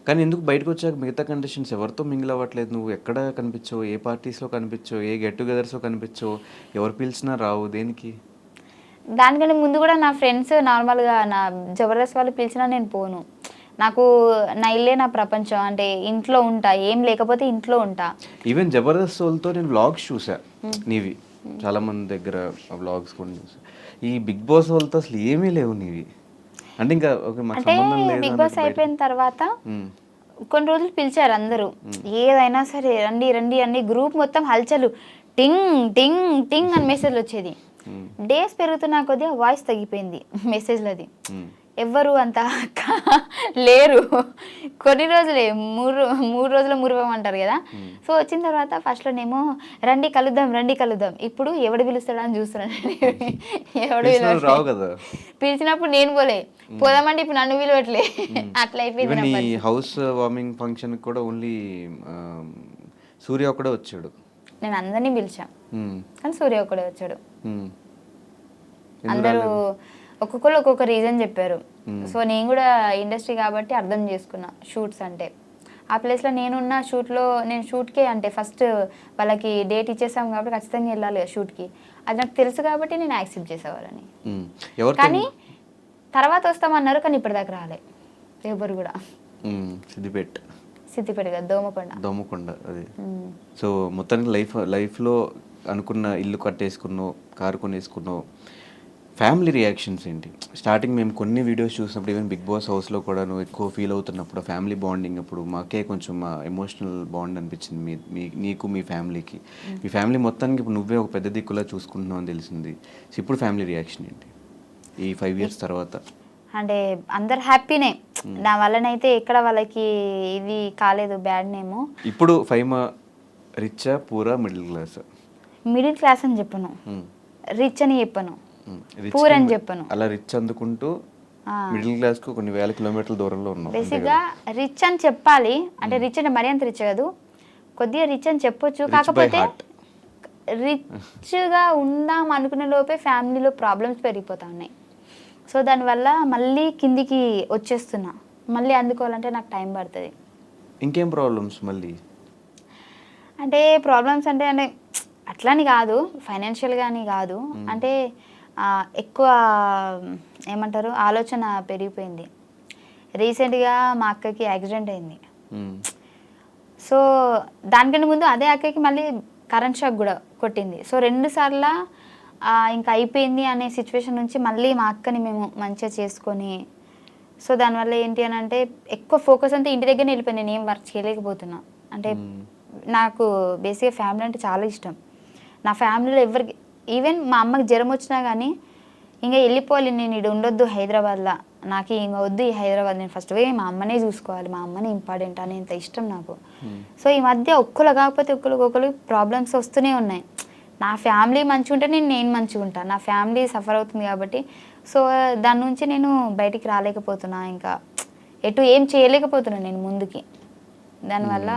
S1: కానీ ఎందుకు బయటకు వచ్చాక మిగతా కండిషన్స్ ఎవరితో మింగిల్ అవ్వట్లేదు? నువ్వు ఎక్కడ కనిపించవు, ఏ పార్టీస్లో కనిపించవు, ఏ గెట్ టుగెదర్స్లో కనిపించవు, ఎవరు పిలిచినా రావు, దేనికి?
S2: దానికంటే ముందు కూడా నా ఫ్రెండ్స్ నార్మల్గా నా జబర్దస్త్ వాళ్ళు పిలిచినా నేను పోను. నాకు నా ఇల్లే నా ప్రపంచం. అంటే ఇంట్లో ఉంటా, ఏం లేకపోతే ఇంట్లో ఉంటా.
S1: ఈవెన్ జబర్దస్త్ వాళ్ళతో నేను వ్లాగ్స్ చూసా నీవి, చాలా మంది దగ్గర వ్లాగ్స్ కూడా చూసా. ఈ బిగ్ బాస్ వాళ్ళతో అసలు ఏమీ లేవు నీవి. అంటే ఇంకా మాకు
S2: అంటే
S1: సంబంధం లేదు
S2: బిగ్ బాస్ అయిపోయిన తర్వాత కొన్ని రోజులు పిలిచారు అందరూ, ఏదైనా సరే రండి రండి అని. గ్రూప్ మొత్తం హల్చలు, టింగ్ టింగ్ టింగ్ అని మెసేజ్లు వచ్చేది. డేస్ పెరుగుతున్నా కొద్దిగా వాయిస్ తగ్గిపోయింది మెసేజ్లది. ఎవ్వరు అంత లేరు. కొన్ని రోజులే, మూడు రోజుల మురువం అంటారు కదా. సో వచ్చిన తర్వాత ఫస్ట్లోనేమో రండి కలుద్దాం. ఇప్పుడు ఎవడు పిలుస్తాడా అని చూస్తున్నాను. ఎవడు
S1: రావు కదా,
S2: పిలిచినప్పుడు నేను పోదామంటే ఇప్పుడు నన్ను పిలవట్లే. అట్లా అయిపోయింది.
S1: హౌస్ వార్మింగ్ ఫంక్షన్ కూడా ఓన్లీ సూర్య ఒక్కడే వచ్చాడు.
S2: నేను అందరినీ పిలిచా, కానీ సూర్య ఒక్కడే వచ్చాడు. అందరూ ఒక్కొక్కరు ఒక్కొక్క రీజన్ చెప్పారు. సో నేను కూడా ఇండస్ట్రీ కాబట్టి అర్థం చేసుకున్నా. షూట్స్ అంటే ఆ ప్లేస్లో నేనున్న నేను షూట్కే అంటే ఫస్ట్ వాళ్ళకి డేట్ ఇచ్చేసాం కాబట్టి ఖచ్చితంగా వెళ్ళాలి షూట్కి. అది నాకు తెలుసు కాబట్టి నేను యాక్సెప్ట్ చేసేవాళ్ళని. కానీ తర్వాత వస్తామన్నారు, కానీ ఇప్పటిదాకా రాలే ఎవరు కూడా. సిద్దిపేట కదా,
S1: దోమకొండ అది. సో మొత్తానికి లైఫ్లో అనుకున్న ఇల్లు కట్టేసుకున్నావు, కారు కొనేసుకున్నావు. ఫ్యామిలీ రియాక్షన్స్ ఏంటి? స్టార్టింగ్ మేము కొన్ని వీడియోస్ చూసినప్పుడు, ఈవెన్ బిగ్ బాస్ హౌస్లో కూడా నువ్వు ఎక్కువ ఫీల్ అవుతున్నప్పుడు, ఫ్యామిలీ బాండింగ్ అప్పుడు మాకే కొంచెం ఎమోషనల్ బాండ్ అనిపించింది నీకు మీ ఫ్యామిలీకి. మీ ఫ్యామిలీ మొత్తానికి ఇప్పుడు నువ్వే ఒక పెద్ద దిక్కులా చూసుకుంటున్నావు అని తెలిసింది. సో ఇప్పుడు ఫ్యామిలీ రియాక్షన్ ఏంటి ఈ 5 years తర్వాత?
S2: అంటే అందరు హ్యాపీనే, నా వల్లనైతే ఎక్కడ వాళ్ళకి ఇది కాలేదు బ్యాడ్ నేమ్.
S1: ఇప్పుడు ఫైమా రిచా, పూరా, మిడిల్ క్లాస్
S2: అని చెప్పను, రిచ్ అని చెప్పను, పూర్ అని చెప్పను.
S1: అలా రిచ్ అందుకుంటూ మిడిల్ క్లాస్ కు కొన్ని వేల కిలోమీటర్ల దూరంలో ఉన్నాం.
S2: బేసిక్గా రిచ్ అని చెప్పాలి. అంటే రిచ్ అంటే మరీ అంత రిచ్ కాదు, కొద్దిగా రిచ్ అని చెప్పొచ్చు. కాకపోతే రిచ్గా ఉందాం అనుకునే లోపే ఫ్యామిలీలో ప్రాబ్లమ్స్ పెరిగిపోతా ఉన్నాయి. సో దానివల్ల మళ్ళీ కిందికి వచ్చేస్తున్నా. మళ్ళీ అందుకోవాలంటే నాకు టైం పడుతుంది.
S1: ఇంకేం ప్రాబ్లమ్స్ మళ్ళీ?
S2: అంటే ప్రాబ్లమ్స్ అంటే అట్లని కాదు, ఫైనాన్షియల్గా అని కాదు. అంటే ఎక్కువ ఏమంటారు, ఆలోచన పెరిగిపోయింది. రీసెంట్గా మా అక్కకి యాక్సిడెంట్ అయింది. సో దానికంటే ముందు అదే అక్కకి మళ్ళీ కరెంట్ షాక్ కూడా కొట్టింది. సో 2 సార్లు ఇంకా అయిపోయింది అనే సిచ్యువేషన్ నుంచి మళ్ళీ మా అక్కని మేము మంచిగా చేసుకొని, సో దానివల్ల ఏంటి అని అంటే ఎక్కువ ఫోకస్ అంతా ఇంటి దగ్గరనే వెళ్ళిపోయింది. నేను ఏం వర్క్ చేయలేకపోతున్నా. అంటే నాకు బేసిక్గా ఫ్యామిలీ అంటే చాలా ఇష్టం. నా ఫ్యామిలీలో ఎవరికి, ఈవెన్ మా అమ్మకి జ్వరం వచ్చినా కానీ ఇంకా వెళ్ళిపోవాలి, నేను ఇక్కడ ఉండొద్దు హైదరాబాద్లో, నాకు ఇంకా వద్దు ఈ హైదరాబాద్, నేను ఫస్ట్ పోయి మా అమ్మనే చూసుకోవాలి, మా అమ్మనే ఇంపార్టెంట్ అనేంత ఇష్టం నాకు. సో ఈ మధ్య ఒక్కరు కాకపోతే ఒకరికి ప్రాబ్లమ్స్ వస్తూనే ఉన్నాయి. నా ఫ్యామిలీ మంచిగా ఉంటే నేను మంచిగా ఉంటాను, నా ఫ్యామిలీ సఫర్ అవుతుంది కాబట్టి. సో దాని నుంచి నేను బయటికి రాలేకపోతున్నా, ఇంకా ఎటు ఏం చేయలేకపోతున్నా నేను ముందుకి. దానివల్ల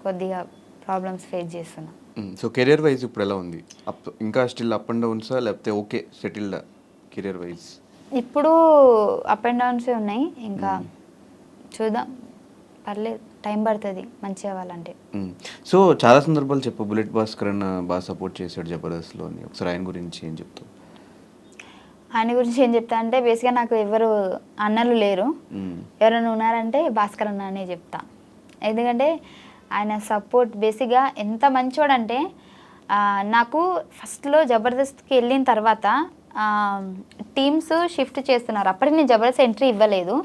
S2: కొద్దిగా ప్రాబ్లమ్స్ ఫేస్ చేస్తున్నా.
S1: సో కెరియర్ వైజ్ ఇప్పుడు ఎలా ఉంది? ఇంకా స్టిల్ అప్ అండ్ డౌన్సా, లేకపోతే ఓకే సెటిల్డ్ కెరియర్ వైజ్?
S2: ఇప్పుడు అప్ అండ్ డౌన్సే ఉన్నాయి. ఇంకా చూద్దాం, పర్లేదు, టైం పడుతుంది మంచి అవ్వాలంటే.
S1: సో చాలా సందర్భాలు చెప్పు, బుల్లెట్ భాస్కర్ అన్న బాగా సపోర్ట్ చేశాడు జబర్దస్త్లో అని. ఒకసారి ఆయన గురించి ఏం చెప్తావు?
S2: ఆయన గురించి ఏం చెప్తా అంటే, బేసిక్గా నాకు ఎవరు అన్నలు లేరు. ఎవరైనా ఉన్నారంటే భాస్కర్ అన్న అనే చెప్తా. ఎందుకంటే ఆయన సపోర్ట్ బేసిక్గా ఎంత మంచోడంటే, నాకు ఫస్ట్లో జబర్దస్త్కి వెళ్ళిన తర్వాత టీమ్స్ షిఫ్ట్ చేస్తున్నారు. అప్పటికి నేను జబర్దస్త్ ఎంట్రీ ఇవ్వలేదు,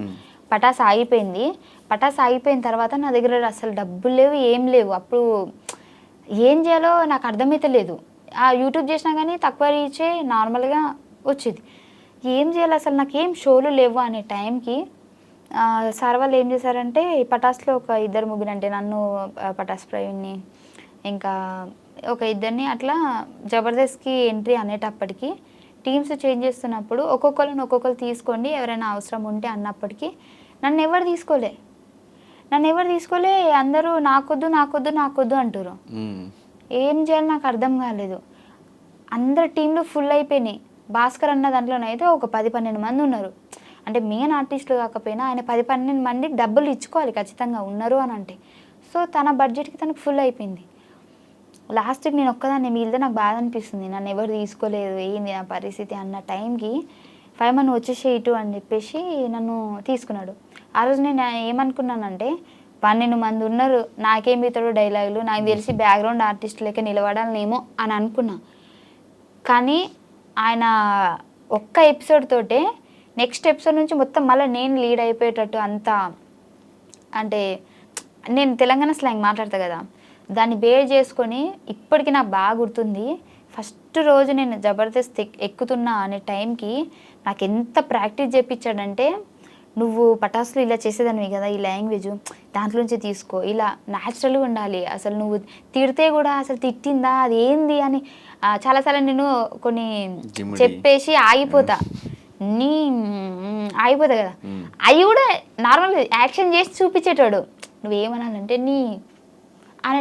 S2: పటాస్ ఆగిపోయింది. పటాస్ ఆగిపోయిన తర్వాత నా దగ్గర అసలు డబ్బులు లేవు, ఏం లేవు. అప్పుడు ఏం చేయాలో నాకు అర్థమైతే లేదు. యూట్యూబ్ చేసినా కానీ తక్కువ రీచే నార్మల్గా వచ్చేది. ఏం చేయాలి అసలు, నాకేం షోలు లేవు అనే టైంకి సార్ వాళ్ళు ఏం చేశారంటే పటాస్లో ఒక ఇద్దరు ముగ్గురు అంటే నన్ను పటాస్ ప్రవీణ్ని ఇంకా ఒక ఇద్దరిని అట్లా జబర్దస్త్కి ఎంట్రీ అనేటప్పటికి టీమ్స్ చేంజ్ చేస్తున్నప్పుడు ఒక్కొక్కరు తీసుకోండి ఎవరైనా అవసరం ఉంటే అన్నప్పటికీ నన్ను ఎవరు తీసుకోలే అందరూ నాకొద్దు అంటారు. ఏం చేయాలి నాకు అర్థం కాలేదు. అందరు టీంలు ఫుల్ అయిపోయినాయి. భాస్కర్ అన్న దాంట్లోనైతే ఒక 10-12 మంది ఉన్నారు. అంటే మెయిన్ ఆర్టిస్టులు కాకపోయినా ఆయన 10-12 మందికి డబ్బులు ఇచ్చుకోవాలి ఖచ్చితంగా ఉన్నారు అని అంటే. సో తన బడ్జెట్కి తనకు ఫుల్ అయిపోయింది. లాస్ట్కి నేను ఒక్కదాన్ని మిగిలితే నాకు బాధ అనిపిస్తుంది. నన్ను ఎవరు తీసుకోలేదు, ఏంది నా పరిస్థితి అన్న టైంకి 5 మంది వచ్చేసి ఇటు అని చెప్పేసి నన్ను తీసుకున్నాడు. ఆ రోజు నేను ఏమనుకున్నానంటే 12 మంది ఉన్నారు, నాకేం ఇతడు డైలాగులు, నాకు తెలిసి బ్యాక్గ్రౌండ్ ఆర్టిస్ట్ లెక్క నిలబడాలనేమో అని అనుకున్నా. కానీ ఆయన ఒక్క ఎపిసోడ్ తోటే నెక్స్ట్ ఎపిసోడ్ నుంచి మొత్తం మళ్ళీ నేను లీడ్ అయిపోయేటట్టు అంతా, అంటే నేను తెలంగాణ స్లాంగ్ మాట్లాడతా కదా, దాన్ని బేర్ చేసుకొని ఇప్పటికీ నాకు బాగా గుర్తుంది. ఫస్ట్ రోజు నేను జబర్దస్త్ ఎక్కుతున్నా అనే టైంకి నాకు ఎంత ప్రాక్టీస్ చేయించాడంటే, నువ్వు పటాసులు ఇలా చేసేదానివి కదా, ఈ లాంగ్వేజ్ దాంట్లోంచి తీసుకో, ఇలా న్యాచురల్గా ఉండాలి, అసలు నువ్వు తిడితే కూడా అసలు తిట్టిందా అది ఏంది అని చాలాసార్లు నేను కొన్ని చెప్పేసి ఆగిపోతా కదా, అవి కూడా నార్మల్గా యాక్షన్ చేసి చూపించేటాడు. నువ్వేమనాలంటే నీ అని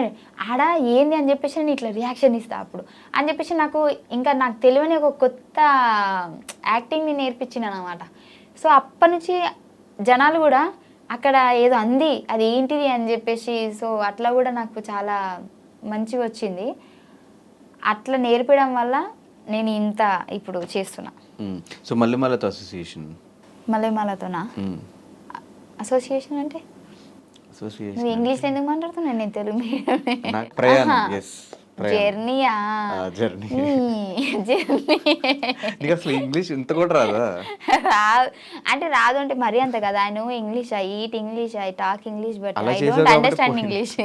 S2: ఆడ ఏంది అని చెప్పేసి నేను ఇట్లా రియాక్షన్ ఇస్తా అప్పుడు అని చెప్పేసి నాకు తెలియని ఒక కొత్త యాక్టింగ్ని నేర్పించిన అనమాట. సో అప్పటి నుంచి జనాలు కూడా అక్కడ ఏదో అంది అది ఏంటిది అని చెప్పేసి, సో అట్లా కూడా నాకు చాలా మంచిగా వచ్చింది. అట్లా నేర్పడం వల్ల నేను ఇంత ఇప్పుడు చేస్తున్నా.
S1: సో మల్లెమాలతో అసోసియేషన్,
S2: మల్లెమాలతోనా అసోసియేషన్ అంటే నువ్వు ఇంగ్లీష్లో ఎందుకు మాట్లాడుతున్నావు? నేను తెలుగు జర్నీయా
S1: జర్నీ అసలు ఇంగ్లీష్ ఇంత కూడా రాదా?
S2: రాదు అంటే రాదు అంటే మరీ అంత కదా. I know English, I eat English, I talk English, but I don't understand English.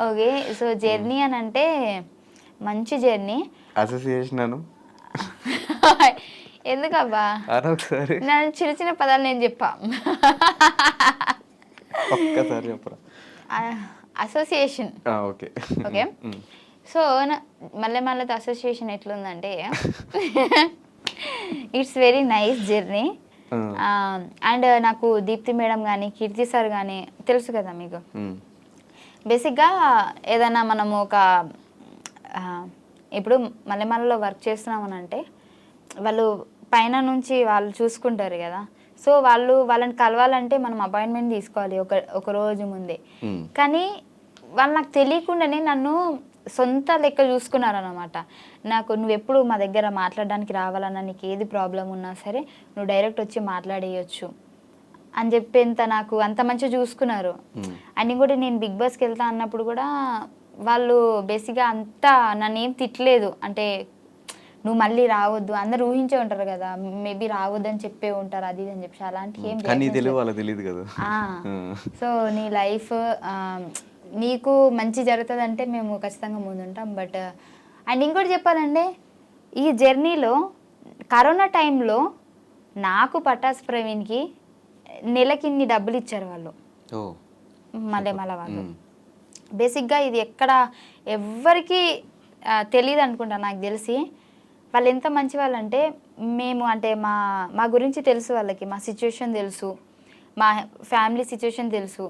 S2: Okay, so journey అని అంటే మంచి జర్నీ.
S1: అసోసియేషన్ అను
S2: ఎందుకబ్బా
S1: ఒకసారి
S2: నేను చిన్న చిన్న పదాలు నేను చెప్పా.
S1: ఒక్కసారి చెప్పరా.
S2: అసోసియేషన్.
S1: ఓకే
S2: ఓకే, సో మల్లెమాలతో అసోసియేషన్ ఎట్లుందంటే it's very nice journey. And నాకు దీప్తి మేడం కానీ కీర్తి సార్ కానీ తెలుసు కదా మీకు. బేసిక్గా ఏదైనా మనము ఒక ఇప్పుడు మల్లెమాలలో వర్క్ చేస్తున్నామని అంటే వాళ్ళు పైన నుంచి వాళ్ళు చూసుకుంటారు కదా. సో వాళ్ళని కలవాలంటే మనం అపాయింట్మెంట్ తీసుకోవాలి ఒక రోజు ముందే. కానీ వాళ్ళు నాకు తెలియకుండానే నన్ను సొంత లెక్క చూసుకున్నారనమాట. నువ్వు ఎప్పుడు మా దగ్గర మాట్లాడడానికి రావాలన్నా, నీకు ఏది ప్రాబ్లం ఉన్నా సరే నువ్వు డైరెక్ట్ వచ్చి మాట్లాడేయచ్చు అని చెప్పేంత నాకు అంత మంచిగా చూసుకున్నారు. అండ్ ఇంకోటి నేను బిగ్ బాస్కి వెళ్తా అన్నప్పుడు కూడా వాళ్ళు బేసిక్గా అంతా నన్ను ఏం తిట్టలేదు. అంటే నువ్వు మళ్ళీ రావద్దు, అందరు ఊహించే ఉంటారు కదా, మేబీ రావద్దు అని చెప్పే ఉంటారు అది అని చెప్పి, అలాంటి ఏం
S1: తెలియదు కదా.
S2: సో నీ లైఫ్ నీకు మంచి జరుగుతుంది అంటే మేము ఖచ్చితంగా ముందుంటాం. బట్ అండ్ ఇంకోటి చెప్పాలంటే ఈ జర్నీలో కరోనా టైంలో నాకు పటాస్ ప్రవీణ్కి నెలకి ఇన్ని డబ్బులు ఇచ్చారు వాళ్ళు, మల్లెమాల వాళ్ళు. బేసిక్గా ఇది ఎక్కడ ఎవ్వరికి తెలియదు అనుకుంటా, నాకు తెలిసి. వాళ్ళు ఎంత మంచి వాళ్ళు అంటే, మేము అంటే మా గురించి తెలుసు వాళ్ళకి, మా సిచ్యువేషన్ తెలుసు, మా ఫ్యామిలీ సిచ్యువేషన్ తెలుసు.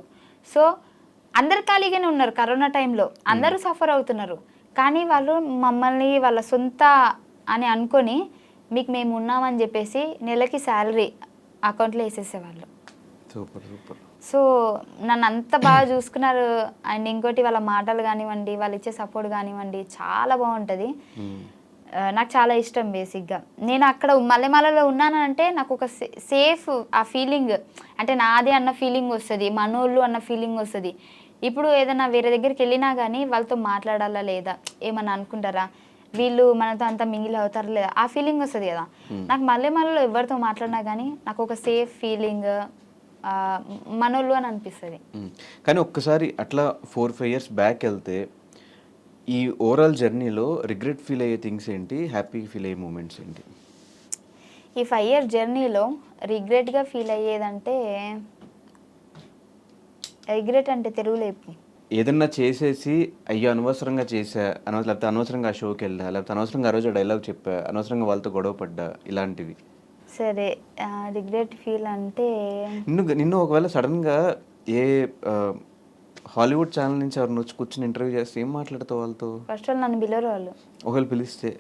S2: సో అందరు ఖాళీగానే ఉన్నారు కరోనా టైంలో, అందరూ సఫర్ అవుతున్నారు. కానీ వాళ్ళు మమ్మల్ని వాళ్ళ సొంత అని అనుకొని మీకు మేము ఉన్నామని చెప్పేసి నెలకి శాలరీ అకౌంట్లో వేసేసేవాళ్ళు.
S1: Super super.
S2: సో నన్ను అంత బాగా చూసుకున్నారు. అండ్ ఇంకోటి వాళ్ళ మాటలు కానివ్వండి, వాళ్ళు ఇచ్చే సపోర్ట్ కానివ్వండి, చాలా బాగుంటుంది. నాకు చాలా ఇష్టం. బేసిక్గా నేను అక్కడ మల్లెమాలలో ఉన్నానంటే నాకు ఒక సేఫ్ ఆ ఫీలింగ్, అంటే నాదే అన్న ఫీలింగ్ వస్తుంది, మనోళ్ళు అన్న ఫీలింగ్ వస్తుంది. ఇప్పుడు ఏదైనా వేరే దగ్గరికి వెళ్ళినా కానీ వాళ్ళతో మాట్లాడాలా లేదా, ఏమన్నా అనుకుంటారా, వీళ్ళు మనతో అంతా మింగిల్ అవుతారా లేదా, ఆ ఫీలింగ్ వస్తుంది కదా. నాకు మల్లెమాలలో ఎవరితో మాట్లాడినా కానీ నాకు ఒక సేఫ్ ఫీలింగ్, మనోళ్ళు అని అనిపిస్తుంది.
S1: కానీ ఒక్కసారి అట్లా 4-5 years బ్యాక్ వెళ్తే ఈ ఓవరాల్ జర్నీలో రిగ్రెట్ ఫీల్ అయ్యే థింగ్స్ ఏంటి, హ్యాపీ ఫీల్ అయ్యే మూమెంట్స్ ఏంటి?
S2: ఈ 5 ఇయర్ జర్నీలో రిగ్రెట్గా ఫీల్ అయ్యేదంటే, రిగ్రెట్ అంటే తెలుగులో చెప్పు.
S1: ఏదన్నా చేసేసి అయ్యో అనవసరంగా చేసా లేకపోతే అనవసరంగా ఆ షోకి వెళ్ళా లేకపోతే అనవసరంగా ఆ రోజు డైలాగ్ చెప్పా అనవసరంగా వాళ్ళతో గొడవ పడ్డా ఇలాంటివి.
S2: సరే, రిగ్రెట్ ఫీల్ అంటే
S1: నిన్ను ఒకవేళ సడన్గా ఏ ఆ, హాలీవుడ్ ఛానల్ నుంచి ఎవరిని వచ్చి కూర్చొని ఇంటర్వ్యూ చేస్తే ఏం మాట్లాడతావు వాళ్ళతో?
S2: ఫస్ట్ వాళ్ళు నన్ను పిలవరు వాళ్ళు.
S1: ఒకవేళ పిలిస్తే,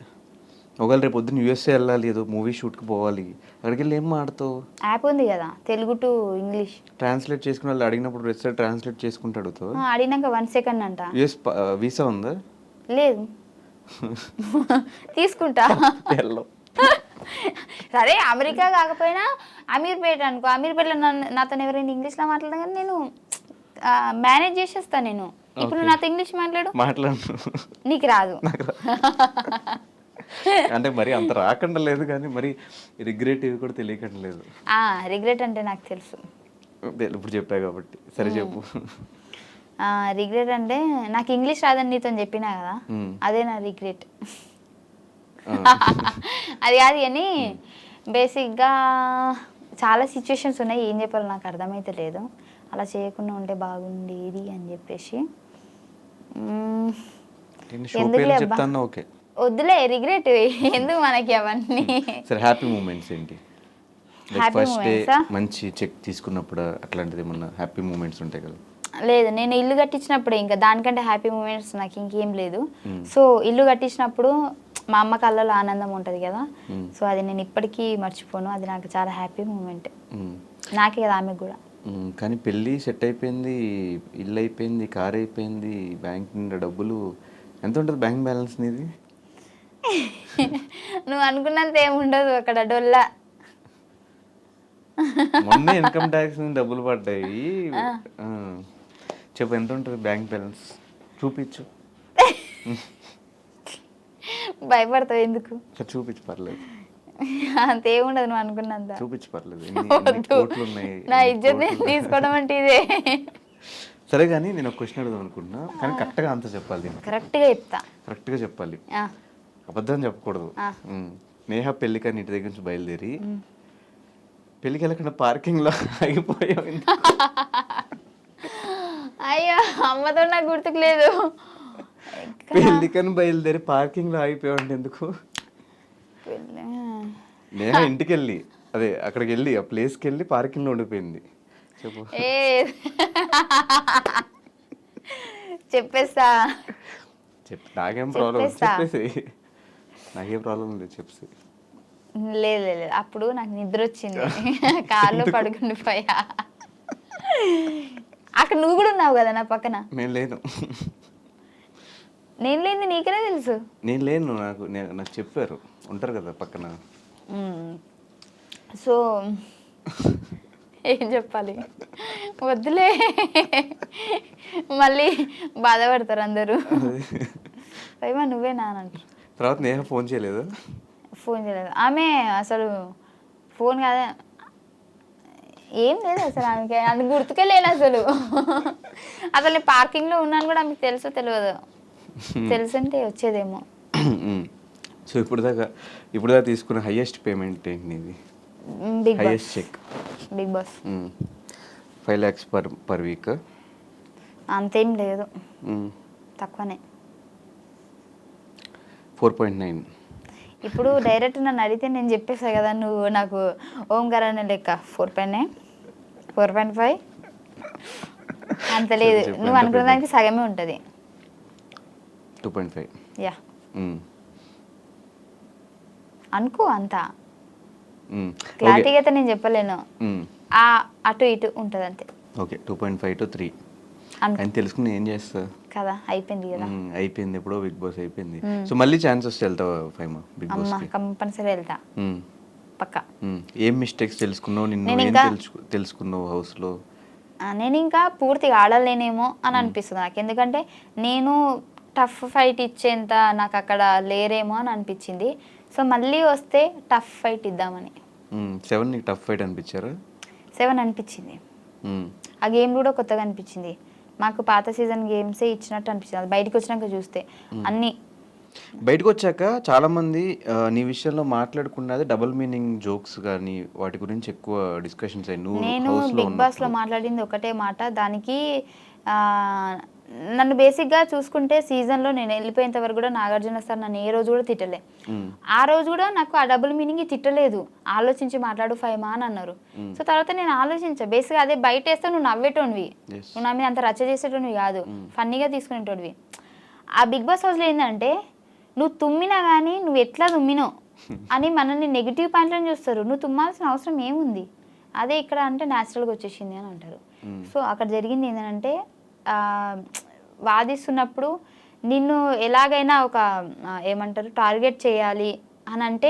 S1: ఒకవేళ రేపు పొద్దున్న యూఎస్ఏ వెళ్ళాలి ఏదో మూవీ షూట్కి పోవాలి, అక్కడికి వెళ్ళి ఏం మాడతావు?
S2: యాప్ ఉంది కదా తెలుగు టు ఇంగ్లీష్.
S1: ట్రాన్స్లేట్ చేసుకుని వాళ్ళు అడిగినప్పుడు ప్రతిసారి ట్రాన్స్లేట్ చేసుకుంటూ అడుగుతావు?
S2: అడిగినాక 1 సెకండ్ అంట.
S1: యూఎస్ వీసా ఉందా?
S2: లేదు. తీసుకుంటా.
S1: వెళ్ళవు.
S2: సరే అమెరికా కాకపోయినా అమీర్పేట అనుకో, అమీర్పేటలో నాతో ఎవరైనా ఇంగ్లీష్లో మాట్లాడడం కానీ నేను మేనేజ్ చేసేస్తాను. నేను ఇప్పుడు నాతో ఇంగ్లీష్
S1: మాట్లాడు.
S2: నీకు రాదు.
S1: అంటే మరి అంత రాకుండా లేదు కానీ మరి రిగ్రెట్ ఇవి కూడా తెలియకుండా లేదు.
S2: రిగ్రెట్ అంటే నాకు తెలుసు,
S1: ఇప్పుడు చెప్పా కాబట్టి. సరే చెప్పు.
S2: రిగ్రెట్ అంటే నాకు ఇంగ్లీష్ రాదని నీతో చెప్పినా కదా, అదే నా రిగ్రెట్. అది కాదు కానీ బేసిక్గా చాలా సిచ్యువేషన్స్ ఉన్నాయి, ఏం చెప్పాలో నాకు అర్థమైతే లేదు. అలా చేయకుండా ఉంటే బాగుండేది అని చెప్పేసి. ఎందుకులే అబ్బా,
S1: ఓకే
S2: వద్దులే రిగ్రెట్ ఎందుకు మనకి అవన్నీ.
S1: సరే హ్యాపీ మూమెంట్స్ ఏంటి? ఫస్ట్ డే మంచి చెక్ తీసుకున్నప్పుడు అట్లాంటిది ఏమన్నా హ్యాపీ మూమెంట్స్ ఉంటాయి కదా?
S2: లేదు, నేను ఇల్లు కట్టించినప్పుడే, ఇంకా దానికంటే హ్యాపీ మూమెంట్స్ నాకు ఇంకేం లేదు. సో ఇల్లు కట్టించినప్పుడు మా అమ్మ కళ్ళలో ఆనందం ఉంటుంది కదా, సో అది నేను ఇప్పటికీ మర్చిపోను. అది నాకు చాలా హ్యాపీ మూమెంట్, నాకే కదా ఆమెకు కూడా.
S1: కానీ పెళ్ళి సెట్ అయిపోయింది, ఇల్లు అయిపోయింది, కార్ అయిపోయింది, బ్యాంక్ నిండా డబ్బులు. ఎంత ఉంటుంది బ్యాంక్ బ్యాలెన్స్ నీది?
S2: నువ్వు అనుకున్నంత ఏముండదు అక్కడ, డొల్లా.
S1: మొన్న ఇన్కమ్ ట్యాక్స్ డబ్బులు పడ్డాయి. చెప్పు ఎంత ఉంటుంది బ్యాంక్ బ్యాలెన్స్? చూపించు.
S2: భయపడతావు ఎందుకు?
S1: చూపించు పర్లేదు.
S2: అంతేముండదు నువ్వు అనుకున్నంత.
S1: చూపించు పర్లేదు.
S2: నా ఇజ్జత్ తీసుకోవడం అంటే ఇదే.
S1: సరే కానీ నేను ఒక క్వశ్చన్ అడుగుదాం అనుకుంటున్నా, కానీ కరెక్ట్గా ఆన్సర్ చెప్పాలి.
S2: కరెక్ట్గా చెప్తా.
S1: కరెక్ట్గా చెప్పాలి, అబద్ధం చెప్పకూడదు. నేహ పెళ్ళికని ఇంటి దగ్గర నుంచి బయలుదేరి పెళ్ళికి వెళ్ళకుండా పార్కింగ్లో ఆగిపోయావు.
S2: అయ్యో అమ్మతో నాకు గుర్తుకు లేదు.
S1: పెళ్ళికని బయలుదేరి పార్కింగ్లో ఆగిపోయావు అంటే ఎందుకు? నేహ ఇంటికి వెళ్ళి అదే అక్కడికి వెళ్ళి ఆ ప్లేస్కి వెళ్ళి పార్కింగ్లో ఉండిపోయింది. చెప్పు.
S2: చెప్పేస్తా.
S1: నాకేం ప్రాబ్లం? చెప్పేసి. నాకేం ప్రాబ్లం లేదు, చెప్పేసి.
S2: లేదు లేదు, అప్పుడు నాకు నిద్ర వచ్చింది, కార్లో పడుకుండిపోయా. అక్కడ నువ్వు కూడా ఉన్నావు కదా నా పక్కన.
S1: నేను లేను.
S2: నేను లేని నీకనే తెలుసు.
S1: నేను లేను, నాకు చెప్పారు ఉంటారు కదా పక్కన.
S2: సో ఏం చెప్పాలి, వద్దులే మళ్ళీ బాధపడతారు అందరూ. పైమా నువ్వే నానంటారు.
S1: తర్వాత నేహ ఫోన్ చేయలేదు?
S2: ఫోన్ చేయలేదు ఆమె, అసలు ఫోన్ కాదా ఏం లేదు అసలు ఆమెకి, అది గుర్తుకే లేను అసలు. అసలు నేను పార్కింగ్లో ఉన్నాను కూడా ఆమెకు తెలుసో తెలియదు, తెలుసుంటే వచ్చేదేమో.
S1: సో ఇప్పుడు దాకా తీసుకున్న హైయెస్ట్ పేమెంట్ ఏంటి నీది? Highest cheque
S2: Bigg Boss
S1: 5 lakhs per week.
S2: అంతేం లేదు, తక్కువనే.
S1: 4.9.
S2: ఇప్పుడు డైరెక్ట్ నన్ను అడిగితే నేను చెప్పేసా కదా, నువ్వు నాకు ఓంకార్ అనే లెక్క 4.9 4.5 అంత లేదు. నువ్వు అనుకున్న దానికి సగమే ఉంటుంది.
S1: 2.5
S2: యా అనుకో, అంత క్లారిటీగా అయితే నేను చెప్పలేను, అటు ఇటు ఉంటుంది అంతే.
S1: ఓకే 2.5 to 3 అని తెలుసుకుని ఏం చేస్తా
S2: కదా, అయిపోయింది కదా.
S1: అయిపోయింది ఎప్పుడో, బిగ్ బాస్ అయిపోయింది. సో మళ్ళీ ఛాన్స్ వస్తే వెళ్తావా ఫైమా బిగ్ బాస్?
S2: కంపల్సరీ వెళ్తా పక్కా.
S1: ఏం మిస్టేక్స్ తెలుసుకున్నావు, నిన్ను ఏం తెలుసుకున్నావు హౌస్లో?
S2: నేను ఇంకా పూర్తిగా ఆడలేనేమో అని అనిపిస్తుంది నాకు, ఎందుకంటే నేను టఫ్ ఫైట్ ఇచ్చేంత నాకు అక్కడ లేరేమో అని అనిపించింది. సో మళ్ళీ వస్తే టఫ్ ఫైట్ ఇద్దామని.
S1: 7 నీకు టఫ్ ఫైట్ అనిపించారా?
S2: 7 అనిపించింది. ఆ గేమ్ కూడా కొత్తగా అనిపించింది మాకు, పాత సీజన్ గేమ్సే ఇచ్చినట్టు అనిపించింది. అది బయటకు వచ్చినాక చూస్తే అన్నీ
S1: బయటకు వచ్చాక చాలామంది నీ విషయంలో మాట్లాడుకున్నది డబుల్ మీనింగ్ జోక్స్ కానీ వాటి గురించి ఎక్కువ డిస్కషన్స్ అయ్యి నువ్వు
S2: నేను
S1: హౌస్లో
S2: బిగ్ బాస్లో
S1: ఉన్నప్పుడు.
S2: మాట్లాడింది ఒకటే మాట. దానికి ఆ, నన్ను బేసిక్గా చూసుకుంటే సీజన్లో నేను వెళ్ళిపోయేంత వరకు కూడా నాగార్జున సార్ నన్ను ఏ రోజు కూడా తిట్టలే. ఆ రోజు కూడా నాకు ఆ డబుల్ మీనింగ్ తిట్టలేదు. ఆలోచించి మాట్లాడు ఫైమా అని అన్నారు. సో తర్వాత నేను ఆలోచించా. బేసిక్గా అదే బయట వేస్తే నువ్వు నవ్వేటోనివి, నువ్వు నా మీద అంత రచ్చ చేసేటోనివి కాదు, ఫన్నీగా తీసుకునేటోడివి. ఆ బిగ్ బాస్ హౌస్లో ఏంటంటే నువ్వు తుమ్మినా కానీ నువ్వు ఎట్లా తుమ్మినావు అని మనల్ని నెగిటివ్ పాయింట్లను చూస్తారు. నువ్వు తుమ్మాల్సిన అవసరం ఏముంది, అదే ఇక్కడ అంటే న్యాచురల్గా వచ్చేసింది అని అంటారు. సో అక్కడ జరిగింది ఏంటంటే వాదిస్తున్నప్పుడు నిన్ను ఎలాగైనా ఒక ఏమంటారు టార్గెట్ చేయాలి అని అంటే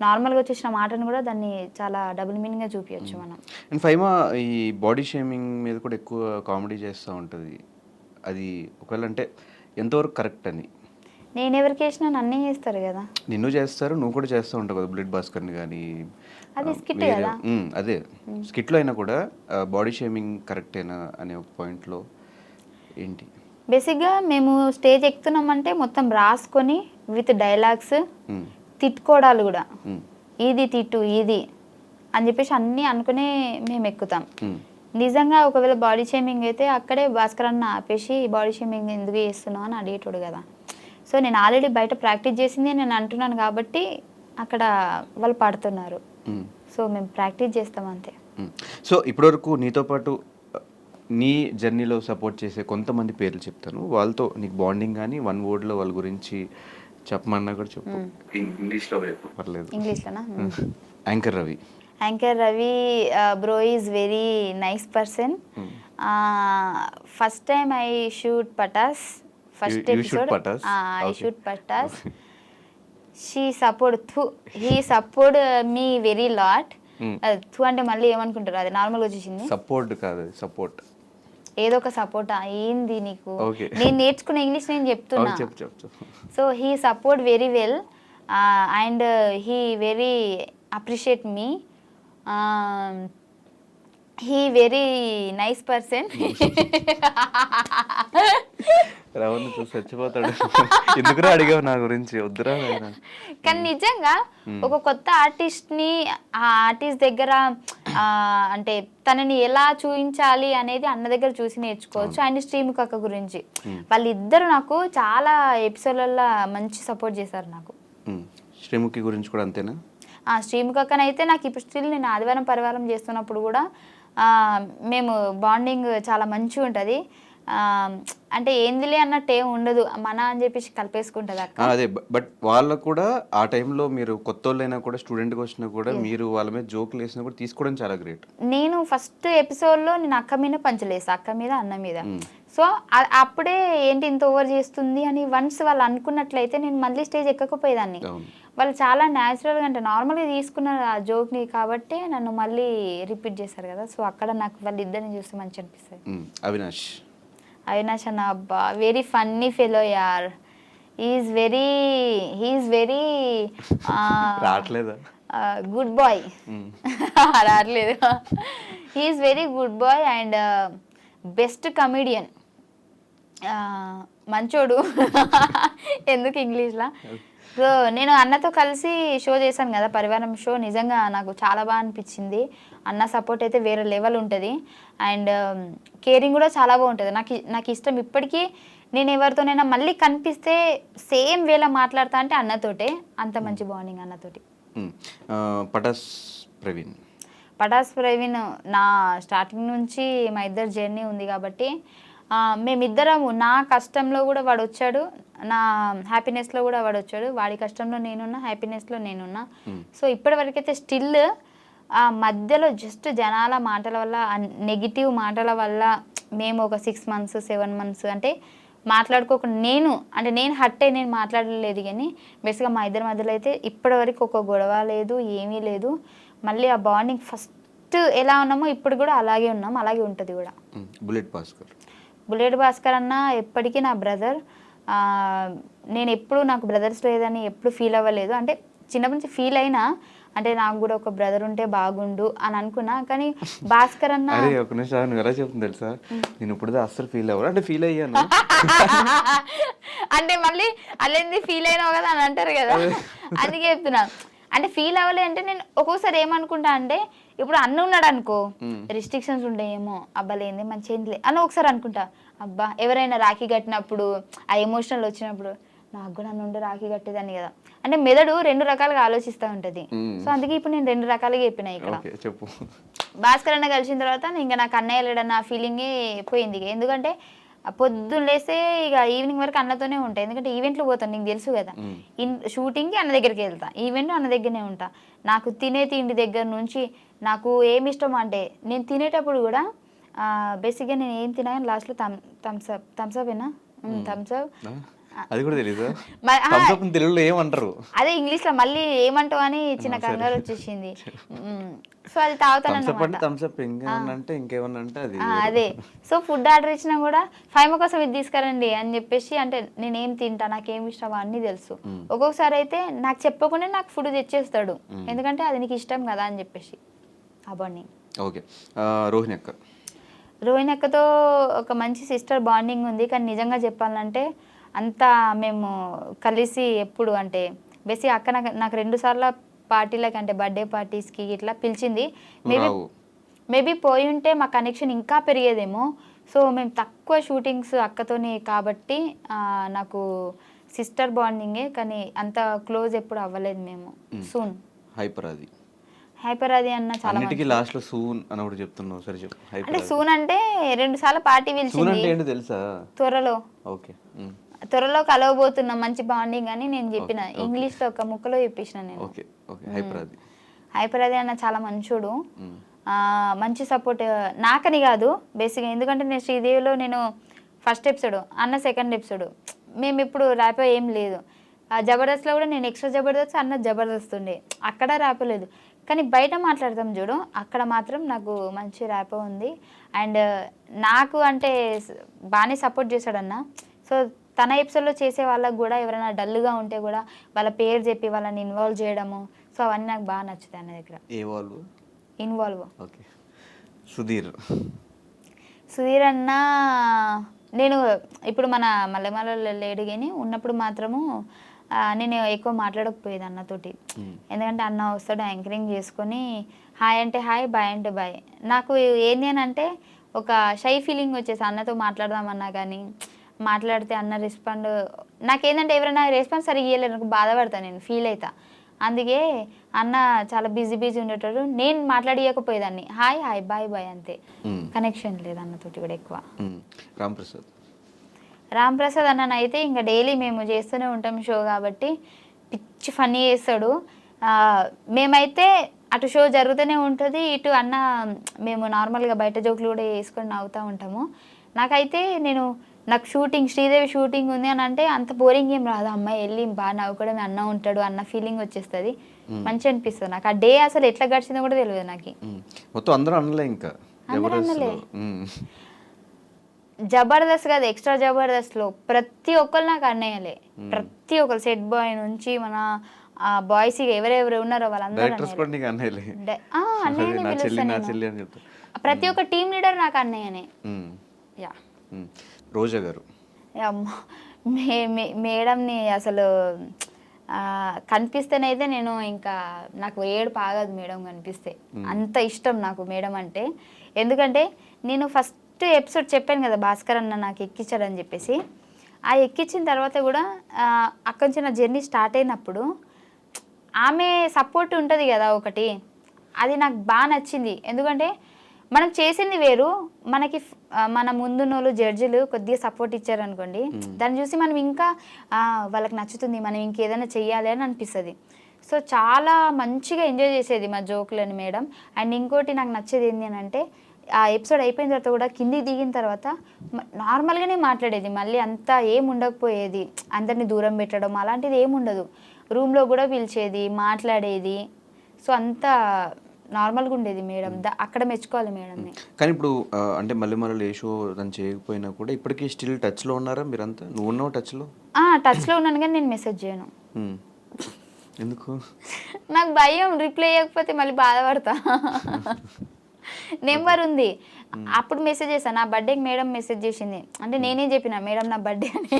S2: నార్మల్గా వచ్చేసిన మాటను కూడా దాన్ని చాలా డబుల్ మీనింగ్గా చూపించచ్చు మనం.
S1: అండ్ ఫైమా ఈ బాడీ షేమింగ్ మీద కూడా ఎక్కువ కామెడీ చేస్తూ ఉంటుంది. అది ఒకవేళ అంటే ఎంతవరకు కరెక్ట్ అని?
S2: నేను ఎవరికి వేసినా నన్నే చేస్తారు కదా.
S1: నిన్ను చేస్తారు, నువ్వు కూడా చేస్తూ ఉంటావు కదా బుల్లెట్ భాస్కర్ని కానీ.
S2: అది స్కిట్ కదా.
S1: అదే స్కిట్లో అయినా కూడా బాడీ షేమింగ్ కరెక్టేనా అనే ఒక పాయింట్లో ఏంటి?
S2: బేసిక్గా మేము స్టేజ్ ఎక్కుతున్నామంటే మొత్తం రాసుకొని విత్ డైలాగ్స్ తిట్టుకోవడాలు కూడా, ఇది తిట్టు ఇది అని చెప్పేసి అన్నీ అనుకునే మేము ఎక్కుతాం. నిజంగా ఒకవేళ బాడీ షేమింగ్ అయితే అక్కడే భాస్కర్ అన్న ఆపేసి బాడీ షేమింగ్ ఎందుకు చేస్తున్నావు అని అడిగేటోడు కదా. సో నేను ఆల్రెడీ బయట ప్రాక్టీస్ చేసింది నేను అంటున్నాను కాబట్టి అక్కడ వాళ్ళు పడుతున్నారు. సో మేము ప్రాక్టీస్ చేస్తాం అంతే.
S1: సో ఇప్పటివరకు నీతో పాటు నీ జర్నీలో సపోర్ట్ చేసే కొంతమంది పేర్లు చెప్తాను, వాళ్ళతో నీకు బాండింగ్ కానీ వన్ వర్డ్లో వాళ్ళ గురించి చెప్పమన్నా కూడా చెప్పు. ఇంగ్లీష్లో పర్లేదు.
S2: ఇంగ్లీష్లోనా?
S1: Anchor Ravi.
S2: Anchor Ravi bro is very nice person. First time I shoot Patas, first episode I shoot Patas. he support me very lot. థూ అంటే మళ్ళీ ఏమనుకుంటారు, అది నార్మల్గా వచ్చేసింది.
S1: సపోర్ట్ కాదు, సపోర్ట్
S2: ఏదో ఒక సపోర్ట్ ఏంది నీకు, నేను నేర్చుకున్న ఇంగ్లీష్ నేను చెప్తున్నా. So he support very well and he very appreciate me. He very nice person.
S1: Ravan చూసి చచ్చిపోతాడు. ఎందుకురా అడిగావు నా గురించి, వద్దురా.
S2: కానీ నిజంగా ఒక కొత్త ఆర్టిస్ట్ని ఆ ఆర్టిస్ట్ దగ్గర అంటే తనని ఎలా చూపించాలి అనేది అన్న దగ్గర చూసి నేర్చుకోవచ్చు. అండ్ శ్రీముఖి అక్క గురించి వాళ్ళిద్దరు నాకు చాలా ఎపిసోడ్లలో మంచి సపోర్ట్ చేశారు నాకు.
S1: శ్రీముఖి గురించి కూడా అంతేనా?
S2: శ్రీముఖి అక్కనైతే నాకు ఇప్పుడు స్టిల్ నేను ఆదివారం పరివారం చేస్తున్నప్పుడు కూడా మేము బాండింగ్ చాలా మంచిగా ఉంటుంది. అంటే ఏందిలే అన్నట్టు ఏం ఉండదు, మన అని చెప్పేసి కలిపేసుకుంటుంది అక్క.
S1: అదే బట్ వాళ్ళకు కూడా ఆ టైంలో మీరు కొత్త వాళ్ళైనా కూడా స్టూడెంట్గా వచ్చినా కూడా మీరు వాళ్ళ మీద జోకులు వేసినా కూడా తీసుకోవడం చాలా గ్రేట్.
S2: నేను ఫస్ట్ ఎపిసోడ్లో నేను అక్క మీద పంచలేసా, అక్క మీద అన్న మీద. సో అప్పుడే ఏంటి ఇంత ఓవర్ చేస్తుంది అని వన్స్ వాళ్ళు అనుకున్నట్లయితే నేను మళ్ళీ స్టేజ్ ఎక్కకపోయేదాన్ని. వాళ్ళు చాలా న్యాచురల్గా అంటే నార్మల్గా తీసుకున్న ఆ జోక్ని కాబట్టి నన్ను మళ్ళీ రిపీట్ చేశారు కదా. సో అక్కడ నాకు వాళ్ళు ఇద్దరిని చూస్తే మంచి అనిపిస్తుంది.
S1: అవినాష్
S2: అన్న అబ్బా వెరీ ఫన్నీ ఫెలో యార్. ఈజ్ వెరీ
S1: రావట్లేదా?
S2: Good boy. రావట్లేదు. Is very good boy and best comedian. మంచోడు. ఎందుకు ఇంగ్లీష్లా. సో నేను అన్నతో కలిసి షో చేశాను కదా, పరివారం షో. నిజంగా నాకు చాలా బాగా అనిపించింది. అన్న సపోర్ట్ అయితే వేరే లెవెల్ ఉంటుంది అండ్ కేరింగ్ కూడా చాలా బాగుంటుంది. నాకు ఇష్టం ఇప్పటికీ. నేను ఎవరితోనైనా మళ్ళీ కనిపిస్తే సేమ్ వేలా మాట్లాడతా అంటే అన్నతోటే. అంత మంచి బాండింగ్ అన్నతోటి. పటాస్ ప్రవీణ్ నా స్టార్టింగ్ నుంచి మా ఇద్దరు జర్నీ ఉంది కాబట్టి మేమిద్దరము, నా కష్టంలో కూడా వాడు వచ్చాడు, నా హ్యాపీనెస్లో కూడా వాడు వచ్చాడు. వాడి కష్టంలో నేనున్నా, హ్యాపీనెస్లో నేనున్నా. సో ఇప్పటి వరకైతే స్టిల్ ఆ మధ్యలో జస్ట్ జనాల మాటల వల్ల, నెగిటివ్ మాటల వల్ల మేము ఒక 6 months 7 months అంటే మాట్లాడుకోకుండా నేను హట్ అయ్యి నేను మాట్లాడలేదు. కానీ బేసిక్గా మా ఇద్దరి మధ్యలో అయితే ఇప్పటివరకు ఒక గొడవ లేదు, ఏమీ లేదు. మళ్ళీ ఆ బాండింగ్ ఫస్ట్ ఎలా ఉన్నామో ఇప్పుడు కూడా అలాగే ఉన్నాం, అలాగే ఉంటుంది కూడా. బుల్లెట్ భాస్కర్ అన్న ఎప్పటికీ నా బ్రదర్. నేను ఎప్పుడు నాకు బ్రదర్స్ లేదని ఎప్పుడు ఫీల్ అవ్వలేదు. అంటే చిన్నప్పటి నుంచి ఫీల్ అయినా అంటే నాకు కూడా ఒక బ్రదర్ ఉంటే బాగుండు అని అనుకున్నా. కానీ భాస్కర్ అన్న
S1: అరే ఒక నిమిషం నువ్వు ఎలా చెప్తుంది తెలుసా, నేను ఇప్పుడు అస్సలు ఫీల్ అవ్వరు అంటే ఫీల్ అయ్యాను.
S2: అంటే మళ్ళీ అల్లేంది ఫీల్ అయినావు కదా అని అంటారు కదా, అందుకే చెప్తున్నా. అంటే ఫీల్ అవ్వలే అంటే నేను ఒక్కోసారి ఏమనుకుంటా అంటే ఇప్పుడు అన్న ఉన్నాడు అనుకో, రిస్ట్రిక్షన్స్ ఉండేమో, అబ్బాలేంది మంచి ఏంది అని ఒకసారి అనుకుంటా. అబ్బా ఎవరైనా రాఖీ కట్టినప్పుడు ఆ ఎమోషనల్ వచ్చినప్పుడు నాకు కూడా అన్న ఉండే రాఖీ కట్టేదాన్ని కదా, అంటే మెదడు 2 రకాలుగా ఆలోచిస్తూ ఉంటుంది. సో అందుకే ఇప్పుడు నేను 2 రకాలుగా చెప్పిన ఇక్కడ.
S1: చెప్పు.
S2: భాస్కర్ అన్న కలిసిన తర్వాత ఇంకా నాకు అన్నయ్య లేడన్న ఫీలింగే పోయింది. ఎందుకంటే పొద్దున్న లేస్తే ఇక ఈవినింగ్ వరకు అన్నతోనే ఉంటాయి. ఎందుకంటే ఈవెంట్లు పోతాను, నీకు తెలుసు కదా, షూటింగ్కి అన్న దగ్గరికి వెళ్తా, ఈవెంట్ అన్న దగ్గరనే ఉంటా. నాకు తినే తిండి దగ్గర నుంచి నాకు ఏమి ఇష్టం అంటే నేను తినేటప్పుడు కూడా బేసిక్గా నేను ఏం తినా కానీ లాస్ట్లో థమ్స్అప్ ఏనా థమ్స్అప్
S1: అది కూడా తెలీదు తెలుగులో ఏమంటారు, అదే
S2: ఇంగ్లీష్ లో మళ్ళీ ఏమంటావు అని చిన్న కంగారు వచ్చేసింది. సో అది తాగుతాను అదే. సో ఫుడ్ ఆర్డర్ ఇచ్చినా కూడా ఫైమ కోసం ఇది తీసుకురండి అని చెప్పేసి, అంటే నేనేం తింటా నాకేం ఇష్టం అన్నీ తెలుసు. ఒక్కొక్కసారి అయితే నాకు చెప్పకుండా నాకు ఫుడ్ తెచ్చేస్తాడు, ఎందుకంటే అది నీకు ఇష్టం కదా అని చెప్పేసి. అవన్నీ
S1: ఓకే. రోహిణి
S2: అక్కతో ఒక మంచి సిస్టర్ బాండింగ్ ఉంది. కానీ నిజంగా చెప్పాలంటే అంతా మేము కలిసి ఎప్పుడు అంటే బేసిక్ అక్క నాకు 2 సార్లు పార్టీలకి అంటే బర్త్డే పార్టీస్కి ఇట్లా పిలిచింది. మేబీ పోయి ఉంటే మా కనెక్షన్ ఇంకా పెరిగేదేమో. సో మేము తక్కువ షూటింగ్స్ అక్కతోనే కాబట్టి నాకు సిస్టర్ బాండింగే, కానీ అంత క్లోజ్ ఎప్పుడు అవ్వలేదు మేము. సూన్ హైపర్ అది అన్న చాలా
S1: లాస్ట్ లో సూన్ అని ఒకటి చెప్తున్నావు, సరే చెప్పు.
S2: అంటే సూన్ అంటే 2 సార్లు పార్టీ పిలిచింది
S1: తెలుసా,
S2: త్వరలో.
S1: ఓకే.
S2: త్వరలో కలవబోతున్నా మంచి బాండింగ్ అని నేను చెప్పిన, ఇంగ్లీష్ లో ఒక ముక్కలో చెప్పేసిన నేను. హైపర్ అది అన్న చాలా మంచోడు, మంచి సపోర్ట్ నాకని కాదు బేసిక్గా. ఎందుకంటే నేను శ్రీదేవిలో నేను ఫస్ట్ ఎపిసోడ్, అన్న సెకండ్ ఎపిసోడ్, మేము ఇప్పుడు ర్యాపో ఏం లేదు. జబర్దస్త్లో కూడా నేను ఎక్స్ట్రా జబర్దస్త్, అన్న జబర్దస్త్ ఉండే, అక్కడ ర్యాపో లేదు. కానీ బయట మాట్లాడతాం చూడు, అక్కడ మాత్రం నాకు మంచి ర్యాపో ఉంది. అండ్ నాకు అంటే బాగానే సపోర్ట్ చేశాడన్న. సో తన ఎపిసోడ్లో చేసే వాళ్ళకు కూడా ఎవరైనా డల్గా ఉంటే కూడా వాళ్ళ పేరు చెప్పి వాళ్ళని ఇన్వాల్వ్ చేయడము, సో అవన్నీ నాకు బాగా నచ్చుతాయి అన్న దగ్గర. ఇన్వాల్వ్. సుధీర్ అన్న నేను ఇప్పుడు మన మల్లెమాలలో లేడు కానీ ఉన్నప్పుడు మాత్రము నేను ఎక్కువ మాట్లాడకపోయేది అన్నతోటి. ఎందుకంటే అన్న వస్తాడు యాంకరింగ్ చేసుకొని హాయ్ అంటే హాయ్, బాయ్ అంటే బాయ్. నాకు ఏంది అని అంటే ఒక షై ఫీలింగ్ వచ్చేసి అన్నతో మాట్లాడదామన్నా కానీ మాట్లాడితే అన్న రెస్పాండ్, నాకేంటంటే ఎవరైనా రెస్పాన్స్ సరిగ్గా ఇవ్వలేదు నాకు బాధపడతాను, నేను ఫీల్ అవుతా. అందుకే అన్న చాలా బిజీ ఉండేటప్పుడు నేను మాట్లాడియకపోయేదాన్ని, హాయ్ హాయ్ బాయ్ బాయ్ అంతే, కనెక్షన్ లేదు అన్నతోటి కూడా ఎక్కువ. రామ్ ప్రసాద్ అన్న అయితే ఇంకా డైలీ మేము చేస్తూనే ఉంటాం షో కాబట్టి పిచ్చి ఫన్నీ చేస్తాడు. మేమైతే అటు షో జరుగుతూనే ఉంటుంది, ఇటు అన్న మేము నార్మల్గా బయట జోకులు కూడా వేసుకొని నవ్వుతూ ఉంటాము. నాకైతే నాకు షూటింగ్ శ్రీదేవి షూటింగ్ ఉంది అని అంటే అంత బోరింగ్ ఏం రాదు, అమ్మాయి వెళ్ళి బాగా నవ్వుకోవడం, అన్న ఉంటాడు అన్న ఫీలింగ్ వచ్చేస్తుంది, మంచి అనిపిస్తుంది నాకు. ఆ డే అసలు ఎట్లా గడిచిందో కూడా తెలియదు నాకు.
S1: అందరూ అనలే, ఇంకా
S2: జబర్దస్త్ కాదు ఎక్స్ట్రా జబర్దస్త్లో ప్రతి ఒక్కరు నాకు అన్నయ్యలే, ప్రతి ఒక్కరు సెట్ బాయ్ నుంచి మన బాయ్స్ ఎవరెవరు ఉన్నారో వాళ్ళందరూ ప్రతి ఒక్క టీమ్ లీడర్ నాకు అన్నయ్యనే. యా
S1: రోజా గారు
S2: మేడంని అసలు కనిపిస్తేనైతే నేను ఇంకా నాకు ఏడుపు ఆగదు మేడం కనిపిస్తే, అంత ఇష్టం నాకు మేడం అంటే. ఎందుకంటే నేను ఫస్ట్ ఎపిసోడ్ చెప్పాను కదా భాస్కర్ అన్న నాకు ఎక్కించాడని చెప్పేసి, ఆ ఎక్కించిన తర్వాత కూడా అక్కడి నుంచి నా జర్నీ స్టార్ట్ అయినప్పుడు ఆమె సపోర్ట్ ఉంటుంది కదా ఒకటి, అది నాకు బాగా నచ్చింది. ఎందుకంటే మనం చేసింది వేరు, మనకి మన ముందున్నోళ్ళు జడ్జిలు కొద్దిగా సపోర్ట్ ఇచ్చారనుకోండి, దాన్ని చూసి మనం ఇంకా వాళ్ళకి నచ్చుతుంది, మనం ఇంకేదైనా చెయ్యాలి అని అనిపిస్తుంది. సో చాలా మంచిగా ఎంజాయ్ చేసేది మా జోకులని మేడం. అండ్ ఇంకోటి నాకు నచ్చేది ఏంటి అని అంటే ఆ ఎపిసోడ్ అయిపోయిన తర్వాత కూడా కిందికి దిగిన తర్వాత నార్మల్గానే మాట్లాడేది, మళ్ళీ అంతా ఏం ఉండకపోయేది, అందరినీ దూరం పెట్టడం అలాంటిది ఏముండదు, రూమ్లో కూడా పిలిచేది, మాట్లాడేది. సో అంతా నార్మల్గా ఉండేది మేడం, అక్కడ మెచ్చుకోవాలి మేడంని.
S1: కానీ ఇప్పుడు అంటే మళ్ళీ ఏ షో తను చేయకపోయినా కూడా ఇప్పటికీ స్టిల్ టచ్లో ఉన్నారా మీరంతా? నువ్వు ఉన్నావు టచ్లో?
S2: టచ్లో ఉన్నాను కానీ నేను మెసేజ్ చేయను.
S1: ఎందుకు?
S2: నాకు భయం రిప్లై ఇవ్వకపోతే మళ్ళీ బాధపడతా. నెంబర్ ఉంది, అప్పుడు మెసేజ్ చేశాను. నా బర్త్డేకి మేడం మెసేజ్ చేసింది, అంటే నేనే చెప్పిన మేడం నా బర్త్డే అని.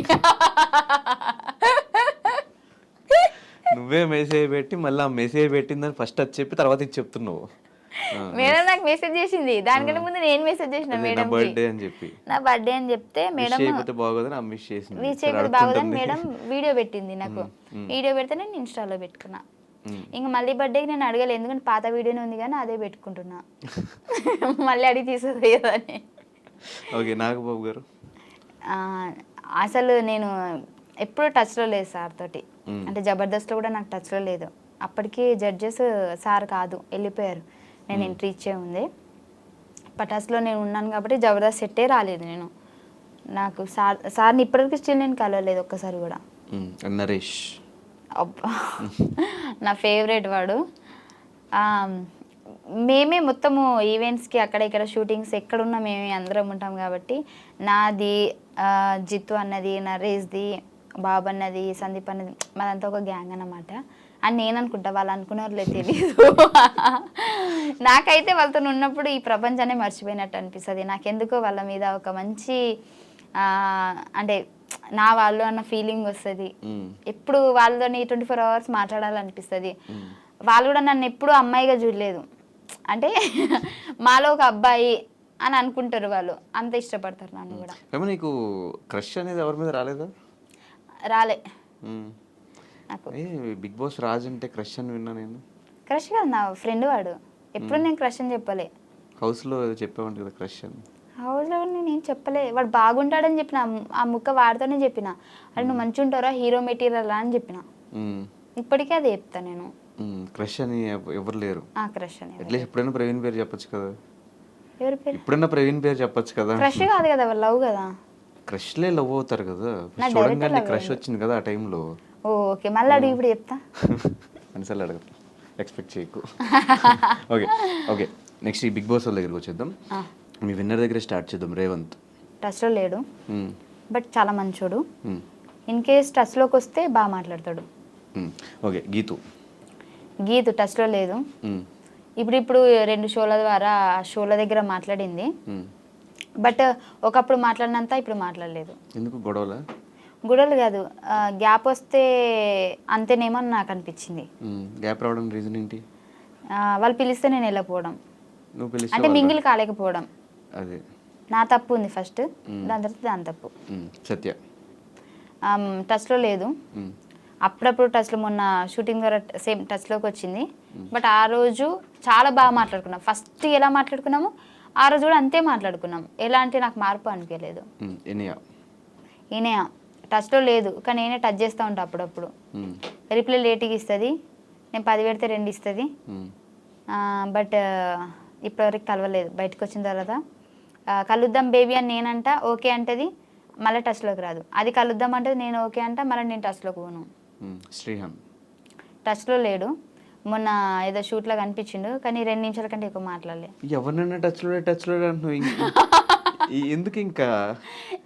S1: నువ్వే మెసేజ్ పెట్టి మళ్ళీ ఆ మెసేజ్ పెట్టిందని ఫస్ట్ అది చెప్పి తర్వాత ఇది చెప్తున్నావు.
S2: మేడం నాకు మెసేజ్ చేసింది, దానికంటే ముందు నేను మెసేజ్ చేసిన మేడం
S1: బర్త్డే అని చెప్పి,
S2: నా బర్త్డే అని చెప్తే మేడం
S1: బాగోదని ఆ మిస్ చేసింది.
S2: విష్ చేయకపోతే బాగోదని మేడం వీడియో పెట్టింది నాకు. వీడియో పెడితే నేను ఇన్స్టాలో పెట్టుకున్నా. ఇంకా మళ్ళీ బర్త్డేకి నేను అడగలేదు, ఎందుకంటే పాత వీడియోనే ఉంది కానీ అదే పెట్టుకుంటున్నా. మళ్ళీ అడిగి తీసేది అని.
S1: ఓకే, నాగబాబు గారు
S2: అసలు నేను ఎప్పుడు టచ్లో లేదు సార్ తోటి, అంటే జబర్దస్త్లో కూడా నాకు టచ్లో లేదు. అప్పటికి జడ్జెస్ సార్ కాదు, వెళ్ళిపోయారు. నేను ఎంట్రీ ఇచ్చే ఉంది. పటాస్లో నేను ఉన్నాను కాబట్టి జబర్దస్త్ సెట్టే రాలేదు నేను. నాకు సార్ని ఇప్పటివరకు స్టిల్ నేను కలవలేదు ఒక్కసారి కూడా.
S1: నరేష్
S2: అబ్బా, నా ఫేవరెట్ వాడు. మేమే మొత్తము ఈవెంట్స్కి అక్కడ ఇక్కడ షూటింగ్స్ ఎక్కడున్నా మేమే అందరం ఉంటాం కాబట్టి నాది, జిత్తు అన్నది, నరేష్ది, బాబు అన్నది, సందీప్ అన్నది, మాదంతా ఒక గ్యాంగ్ అన్నమాట అని నేను అనుకుంటా. వాళ్ళు అనుకునేవాళ్ళే తెలియదు. నాకైతే వాళ్ళతో ఉన్నప్పుడు ఈ ప్రపంచాన్ని మర్చిపోయినట్టు అనిపిస్తుంది. నాకెందుకో వాళ్ళ మీద ఒక మంచి అంటే నా వాళ్ళు అన్న ఫీలింగ్ వస్తుంది. ఎప్పుడు వాళ్ళతోని 24 hours మాట్లాడాలనిపిస్తుంది. వాళ్ళు కూడా నన్ను ఎప్పుడు అమ్మాయిగా చూడలేదు, అంటే మాలో ఒక అబ్బాయి అని అనుకుంటారు వాళ్ళు, అంత ఇష్టపడతారు నన్ను కూడా.
S1: నీకు క్రష్ అనేది ఎవరి మీద రాలేదా?
S2: రాలే నాకు.
S1: బిగ్ బాస్ రాజ్ అంటే క్రష్ అని విన్నా నేను.
S2: క్రష్ కాదు, నా ఫ్రెండ్ వాడు. ఎప్పుడు నేను క్రష్ అని చెప్పలే.
S1: హౌస్లో చెప్పావంట కదా క్రష్ అని.
S2: హౌస్లో నేను చెప్పలే. వాడు బాగుంటాడని చెప్పిన, ఆ ముక్క వాడితోనే చెప్పిన. అది నువ్వు మంచిగా ఉంటారా, హీరో మెటీరియల్ అని చెప్పిన. ఇప్పటికీ అది చెప్తా నేను.
S1: క్రష్ అని ఎవరు లేరు.
S2: క్రష్ అని
S1: అట్లీస్ట్ ఎప్పుడైనా ప్రవీణ్ పేరు చెప్పొచ్చు కదా.
S2: ఎవరి పేరు?
S1: ఎప్పుడైనా ప్రవీణ్ పేరు చెప్పొచ్చు కదా.
S2: క్రష్ కాదు కదా, లవ్ కదా.
S1: క్రష్లే లవ్ అవుతారు కదా. చూడంగానే క్రష్ వచ్చింది కదా ఆ టైంలో.
S2: ఓకే, మళ్ళీ అడుగు, ఇప్పుడు చెప్తా.
S1: అనిసార్లు అడగదు, ఎక్స్పెక్ట్ చేయకు. ఓకే ఓకే, నెక్స్ట్ ఈ బిగ్ బాస్ వాళ్ళ దగ్గరికి వచ్చేద్దాం. మీ విన్నర్ దగ్గర స్టార్ట్ చేద్దాం. రేవంత్
S2: టచ్లో లేడు, బట్ చాలా మంచోడు. ఇన్ కేస్ టచ్లోకి వస్తే బాగా మాట్లాడతాడు.
S1: ఓకే, గీతు
S2: టచ్లో లేదు. ఇప్పుడు 2 షోల ద్వారా షోల దగ్గర మాట్లాడింది, బట్ ఒకప్పుడు మాట్లాడినంత ఇప్పుడు మాట్లాడలేదు.
S1: ఎందుకు? గొడవలు
S2: కాదు, గ్యాప్ వస్తే అంతేనేమో అని నాకు అనిపించింది.
S1: గ్యాప్ రావడం రీజన్ ఏంటి?
S2: వాళ్ళు పిలిస్తే నేను వెళ్ళకపోవడం, అంటే మింగిల్ కాలేకపోవడం.
S1: అదే
S2: నా తప్పు ఉంది ఫస్ట్, దాని తర్వాత దాని తప్పు.
S1: సత్య
S2: టచ్లో లేదు. అప్పుడప్పుడు టచ్లో, మొన్న షూటింగ్ ద్వారా సేమ్ టచ్లోకి వచ్చింది. బట్ ఆ రోజు చాలా బాగా మాట్లాడుకున్నాం. ఫస్ట్ ఎలా మాట్లాడుకున్నాము ఆ రోజు కూడా అంతే మాట్లాడుకున్నాం. ఎలా అంటే నాకు మార్పు అనిపించలేదు. ఈయన టచ్లో లేదు, కానీ నేనే టచ్ చేస్తూ ఉంటాను అప్పుడప్పుడు. రిప్లై లేట్గా ఇస్తుంది, నేను 10 పెడితే 2 ఇస్తుంది. బట్ ఇప్పటివరకు కలవలేదు. బయటకు వచ్చిన తర్వాత కలుద్దాం బేబీ అని నేనంట, ఓకే అంటది, మళ్ళీ టచ్లోకి రాదు. అది కలుద్దాం అంటే నేను ఓకే అంట, మళ్ళీ నేను టచ్లోకి పోను.
S1: శ్రీహాన్
S2: టచ్లో లేడు. మొన్న ఏదో షూట్లో కనిపించిండు, కానీ 2 నిమిషాల కంటే ఎక్కువ మాట్లాడలే.
S1: ఎవరినైనా టచ్లో ఎందుకు? ఇంకా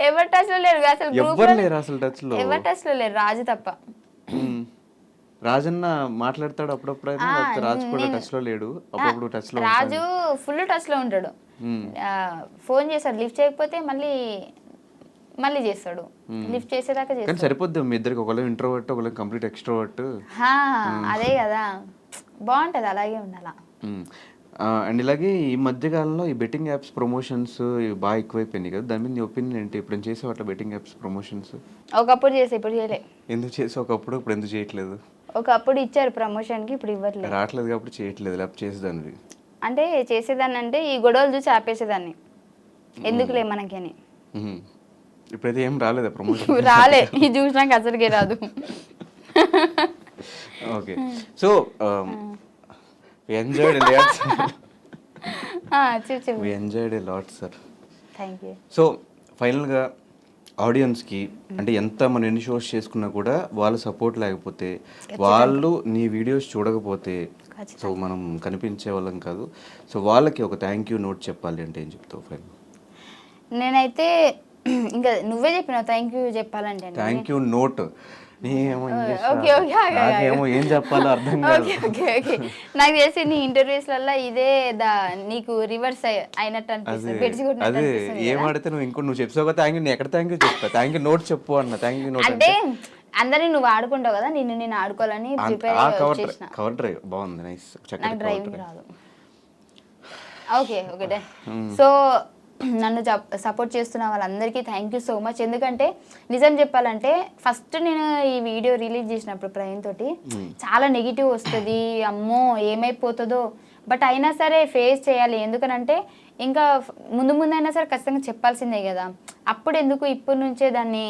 S2: ఎవరు టచ్లో లేరు అసలు,
S1: ఎవరు లేరు అసలు టచ్లో.
S2: ఎవరు టచ్లో లేరు, రాజు తప్ప.
S1: రాజన్న మాట్లాడతాడు అప్పుడప్పుడు, రాజు కూడా టచ్లో లేడు. అప్పుడప్పుడు టచ్లో.
S2: రాజు ఫుల్ టచ్లో ఉంటాడు. ఫోన్ చేస్తాడు, లిఫ్ట్ చేయకపోతే మళ్ళీ చేస్తాడు. లిఫ్ట్ చేసేదాకా చేస్తాడు.
S1: కానీ సరిపోద్ది మీ ఇద్దరికి, ఒకళ్ళు ఇంట్రోవర్ట్, ఒకళ్ళు కంప్లీట్ ఎక్స్ట్రోవర్ట్.
S2: అదే కదా, బాగుంటది, అలాగే ఉండాల.
S1: అండ్ ఇలాగే ఈ మధ్యకాలంలో ఈ బెట్టింగ్ యాప్స్ ప్రమోషన్స్ బాగా ఎక్కువైపోయినాయి కదా, దాని మీద నీ ఒపీనియన్ ఏంటి? ఇప్పుడు చేసావు అట్లా బెట్టింగ్ యాప్స్ ప్రమోషన్స్?
S2: ఒకప్పుడు చేసే, ఇప్పుడు చేయలే.
S1: ఎందుకు చేసావు ఒకప్పుడు, ఇప్పుడు ఎందుకు చేయట్లేదు?
S2: ఒకప్పుడు ఇచ్చారు ప్రమోషన్కి, ఇప్పుడు ఇవ్వట్లేదు.
S1: రావట్లేదు కాబట్టి చేయట్లేదు, లేకపోతే చేసేదాన్ని.
S2: అంటే చేసేదాన్ని అంటే ఈ గొడవలు చూసి ఆపేసేదాన్ని, ఎందుకులే మనకి అని.
S1: ఇప్పుడైతే ఏం రాలేదా ప్రమోషన్?
S2: రాలే, ఇది చూసినాక అసలుకే రాదు.
S1: Okay, so we enjoyed a lot, sir. We enjoyed a lot, sir.
S2: Thank you.
S1: So ఫైనల్గా ఆడియన్స్కి, అంటే ఎంత మనం ఎన్ని షోస్ చేసుకున్నా కూడా వాళ్ళ సపోర్ట్ లేకపోతే, వాళ్ళు నీ వీడియోస్ చూడకపోతే, సో మనం కనిపించే వాళ్ళం కాదు. సో వాళ్ళకి ఒక థ్యాంక్ యూ నోట్ చెప్పాలి అంటే ఏం చెప్తావు ఫైనల్?
S2: నేనైతే ఇంకా నువ్వే చెప్పినావు థ్యాంక్ యూ చెప్పాలంటే.
S1: థ్యాంక్ యూ నోట్ నేనేమో ఇంగ్లీష్
S2: ఓకే
S1: రాదు.
S2: ఓకే ఆగు, ఆగు,
S1: నాకేమో ఏం చెప్పాలో అర్థం కాదు.
S2: ఓకే ఓకే ఓకే నాకు తెలిసి నీ ఇంటర్వ్యూస్లలో ఇదే నీకు రివర్స్ అయినట్టు అనిపిస్తుంది, బెడ్స్ కొట్టినట్టు
S1: అదే
S2: అనిపిస్తుంది
S1: ఏం
S2: కదా.
S1: అడిగితే నువ్వు చెప్పావు కదా థ్యాంక్ యూ, నేను ఎక్కడ థ్యాంక్ యూ చెప్తా, థ్యాంక్ యూ నోట్ చెప్పు అన్న, థ్యాంక్ యూ నోట్
S2: అంటే అందరినీ నువ్వు ఆడుకుంటావు కదా, నేను ఆడుకోవాలని ప్రిపేర్ చేసిన.
S1: కవర్ డ్రైవ్ బాగుంది, నైస్,
S2: నాకు
S1: చక్కటి
S2: డ్రైవింగ్ రాదు. ఓకే ఓకే సో నన్ను సపోర్ట్ చేస్తున్న వాళ్ళందరికీ థ్యాంక్ యూ సో మచ్. ఎందుకంటే నిజం చెప్పాలంటే ఫస్ట్ నేను ఈ వీడియో రిలీజ్ చేసినప్పుడు ప్రవీణ్ తోటి చాలా నెగిటివ్ వస్తుంది, అమ్మో ఏమైపోతుందో, బట్ అయినా సరే ఫేస్ చేయాలి. ఎందుకనంటే ఇంకా ముందు అయినా సరే ఖచ్చితంగా చెప్పాల్సిందే కదా. అప్పుడు ఎందుకు ఇప్పటి నుంచే దాన్ని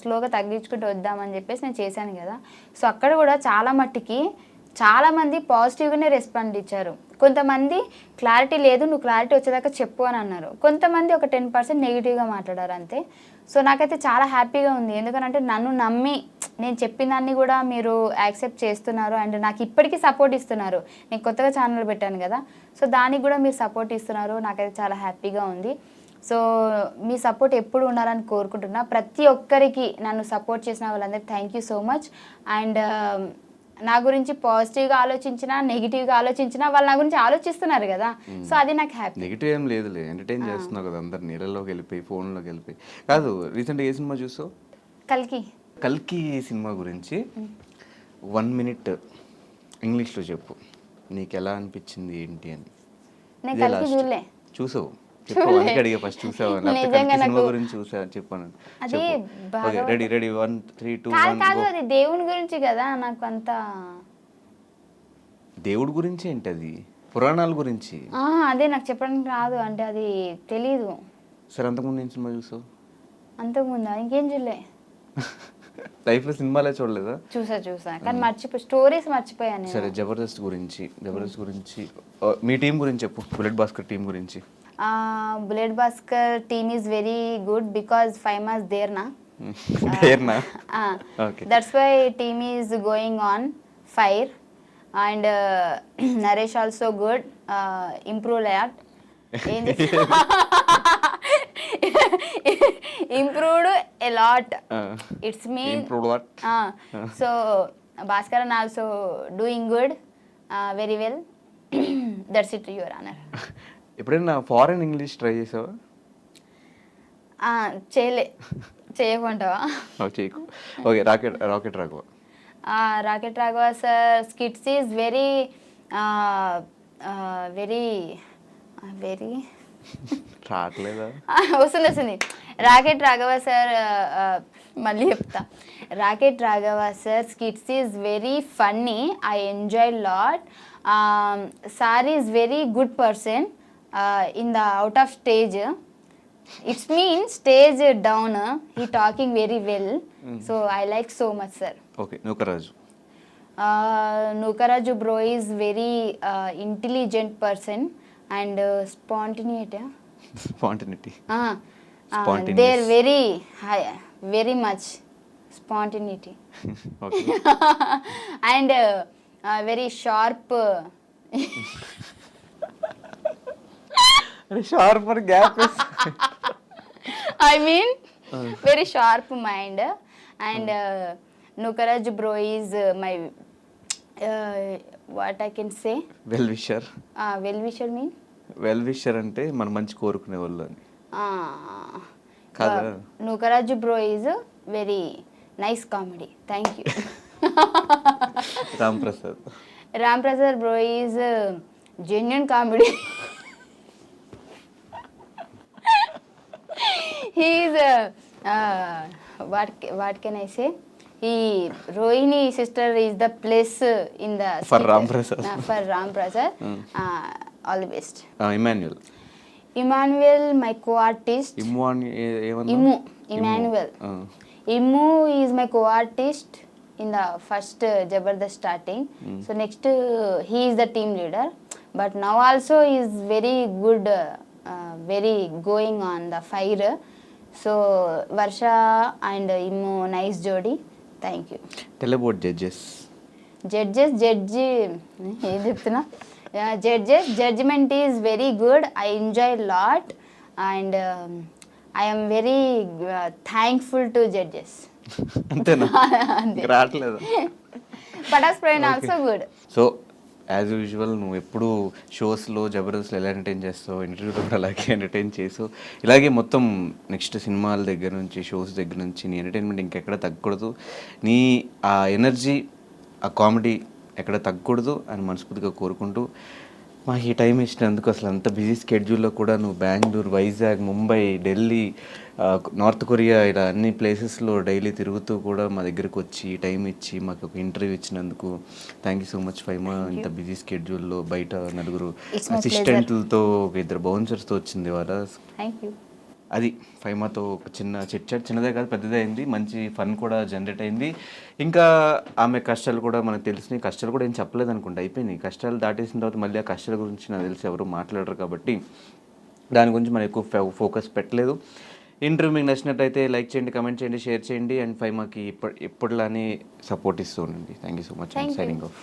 S2: స్లోగా తగ్గించుకుంటూ వద్దామని చెప్పేసి నేను చేశాను కదా. సో అక్కడ కూడా చాలామంది పాజిటివ్గానే రెస్పాండ్ ఇచ్చారు. కొంతమంది క్లారిటీ లేదు, నువ్వు క్లారిటీ వచ్చేదాకా చెప్పు అని అన్నారు. కొంతమంది ఒక 10% నెగిటివ్గా మాట్లాడారు అంతే. సో నాకైతే చాలా హ్యాపీగా ఉంది, ఎందుకంటే నన్ను నమ్మి నేను చెప్పిన దాన్ని కూడా మీరు యాక్సెప్ట్ చేస్తున్నారు అండ్ నాకు ఇప్పటికీ సపోర్ట్ ఇస్తున్నారు. నేను కొత్తగా ఛానల్ పెట్టాను కదా, సో దానికి కూడా మీరు సపోర్ట్ ఇస్తున్నారు, నాకైతే చాలా హ్యాపీగా ఉంది. సో మీ సపోర్ట్ ఎప్పుడు ఉండాలని కోరుకుంటున్నా. ప్రతి ఒక్కరికి నన్ను సపోర్ట్ చేసిన వాళ్ళందరికీ thank you so much. And నా గురించి పాజిటివ్గా ఆలోచించినా నెగిటివ్గా ఆలోచించినా వాళ్ళు నా గురించి ఆలోచిస్తున్నారు కదా, సో అది నాకు హ్యాపీ.
S1: నెగిటివ్ ఏం లేదులే, ఎంటర్టైన్ చేస్తున్నావు కదా అందరు, నీళ్ళలోకి వెళ్ళిపోయి ఫోన్లోకి వెళ్ళిపోయి. కాదు, రీసెంట్గా ఏ సినిమా చూసావు? కల్కి సినిమా గురించి 1 minute ఇంగ్లీష్లో చెప్పు, నీకు ఎలా అనిపించింది ఏంటి అని.
S2: నేను కల్కి చూడలే.
S1: చూసావు? చెప్పు, అందుకే అడిగా ఫస్ట్ చూసావు సినిమా గురించి చూసా చెప్పాను. రెడీ 1 3 2
S2: 1 అది దేవుని గురించి కదా, నాకు అంత
S1: దేవుడి గురించి ఏంటి, అది పురాణాల గురించి.
S2: అదే నాకు చెప్పడానికి రాదు, అంటే అది తెలీదు.
S1: సరే, అంతకుముందు ఏం సినిమా చూసావు?
S2: అంతకుముందా ఇంకేం చూడలే.
S1: లైఫ్లో సినిమాలే చూడలేదా?
S2: చూసా కానీ స్టోరీస్ మర్చిపోయాను.
S1: సరే, జబర్దస్త్ గురించి మీ టీం గురించి చెప్పు, బుల్లెట్ భాస్కర్ టీం గురించి.
S2: Bullet Bhaskar team is very good because 5 months there na.
S1: Okay.
S2: That's why team is going on fire and Naresh also good, improve a lot. Improved a lot. It's mean
S1: improved what?
S2: So Bhaskaran also doing good, very well. That's it, your honor.
S1: ఎప్పుడైనా ఫారెన్ ఇంగ్లీష్ ట్రై చేసావా?
S2: చేయకుంటావా?
S1: చేయకు. Okay, rocket Raghava.
S2: Rocket Raghava sir skits is very very very
S1: రావట్లేదా?
S2: వస్తుంది. రాకెట్ రాఘవ సార్, మళ్ళీ చెప్తా. Rocket Raghava sir skits is very funny, I enjoy lot. Sir is very good person in the out of stage. It's mean stage down, he talking very well. So I like so much, sir.
S1: Okay,
S2: Nukaraju bro is very intelligent person and spontaneity. They're very high, very much spontaneity.
S1: Okay.
S2: And very sharp.
S1: Sharper gap is
S2: I mean very sharp mind. And Nukaraj bro is my what I can say,
S1: well wisher.
S2: Well wisher mean
S1: well wisher అంటే మన మంచి కోరుకునే వాళ్ళు అని కదా.
S2: Nukaraj bro is very nice comedy. Thank you. Ram Prasad bro is genuine comedy. He is what can I say? Rohini sister is the place in the
S1: for Ram Prasad.
S2: For Ram Prasad. All the best. Emmanuel, my co-artist. Emmanuel. Immu is my co-artist in the first Jabardast starting. So next he is the team leader, but now also is very good, very going on the fire. So Varsha and Immu nice jodi. Thank you.
S1: Tell about judges.
S2: Judgment is very good. I enjoy a lot and I am very thankful to judges.
S1: అంతేనా?
S2: అంతే.
S1: రావట్లేదు.
S2: Patas Praveen also good.
S1: So as usual నువ్వు ఎప్పుడు షోస్లో జబర్దస్త్లో ఎలా ఎంటర్టైన్ చేస్తావు, ఇంటర్వ్యూలో కూడా అలాగే ఎంటర్టైన్ చేసావు. ఇలాగే మొత్తం నెక్స్ట్ సినిమాల దగ్గర నుంచి షోస్ దగ్గర నుంచి నీ ఎంటర్టైన్మెంట్ ఇంకెక్కడ తగ్గకూడదు. నీ ఆ ఎనర్జీ, ఆ కామెడీ ఎక్కడ తగ్గకూడదు అని మనస్ఫూర్తిగా కోరుకుంటూ, మాకు ఈ టైం ఇచ్చినందుకు, అసలు అంత బిజీ స్కెడ్యూల్లో కూడా నువ్వు బెంగళూరు, వైజాగ్, ముంబై, ఢిల్లీ, నార్త్ కొరియా ఇలా అన్ని ప్లేసెస్లో డైలీ తిరుగుతూ కూడా మా దగ్గరకు వచ్చి టైం ఇచ్చి మాకు ఒక ఇంటర్వ్యూ ఇచ్చినందుకు thank you so much Faima. ఇంత బిజీ స్కెడ్యూల్లో బయట నలుగురు అసిస్టెంట్లతో, ఒక ఇద్దరు బౌన్సర్స్తో వచ్చింది ఇవాళ.
S2: Thank you.
S1: అది ఫైమాతో ఒక చిన్న చిట్ చాట్, చిన్నదే కాదు పెద్దదే అయింది, మంచి ఫన్ కూడా జనరేట్ అయింది. ఇంకా ఆమె కష్టాలు కూడా మనకు తెలిసినాయి. కష్టాలు కూడా ఏం చెప్పలేదు అనుకుంటా, అయిపోయినాయి. కష్టాలు దాటేసిన తర్వాత మళ్ళీ ఆ కష్టాల గురించి నాకు తెలిసి ఎవరు మాట్లాడరు కాబట్టి దాని గురించి మనం ఎక్కువ ఫోకస్ పెట్టలేదు. ఇంటర్వ్యూ మీకు నచ్చినట్టయితే లైక్ చేయండి, కమెంట్ చేయండి, షేర్ చేయండి. అండ్ ఫైమాకి ఎప్పటిలానే సపోర్ట్ ఇస్తూ ఉండండి. Thank you so much. Signing off.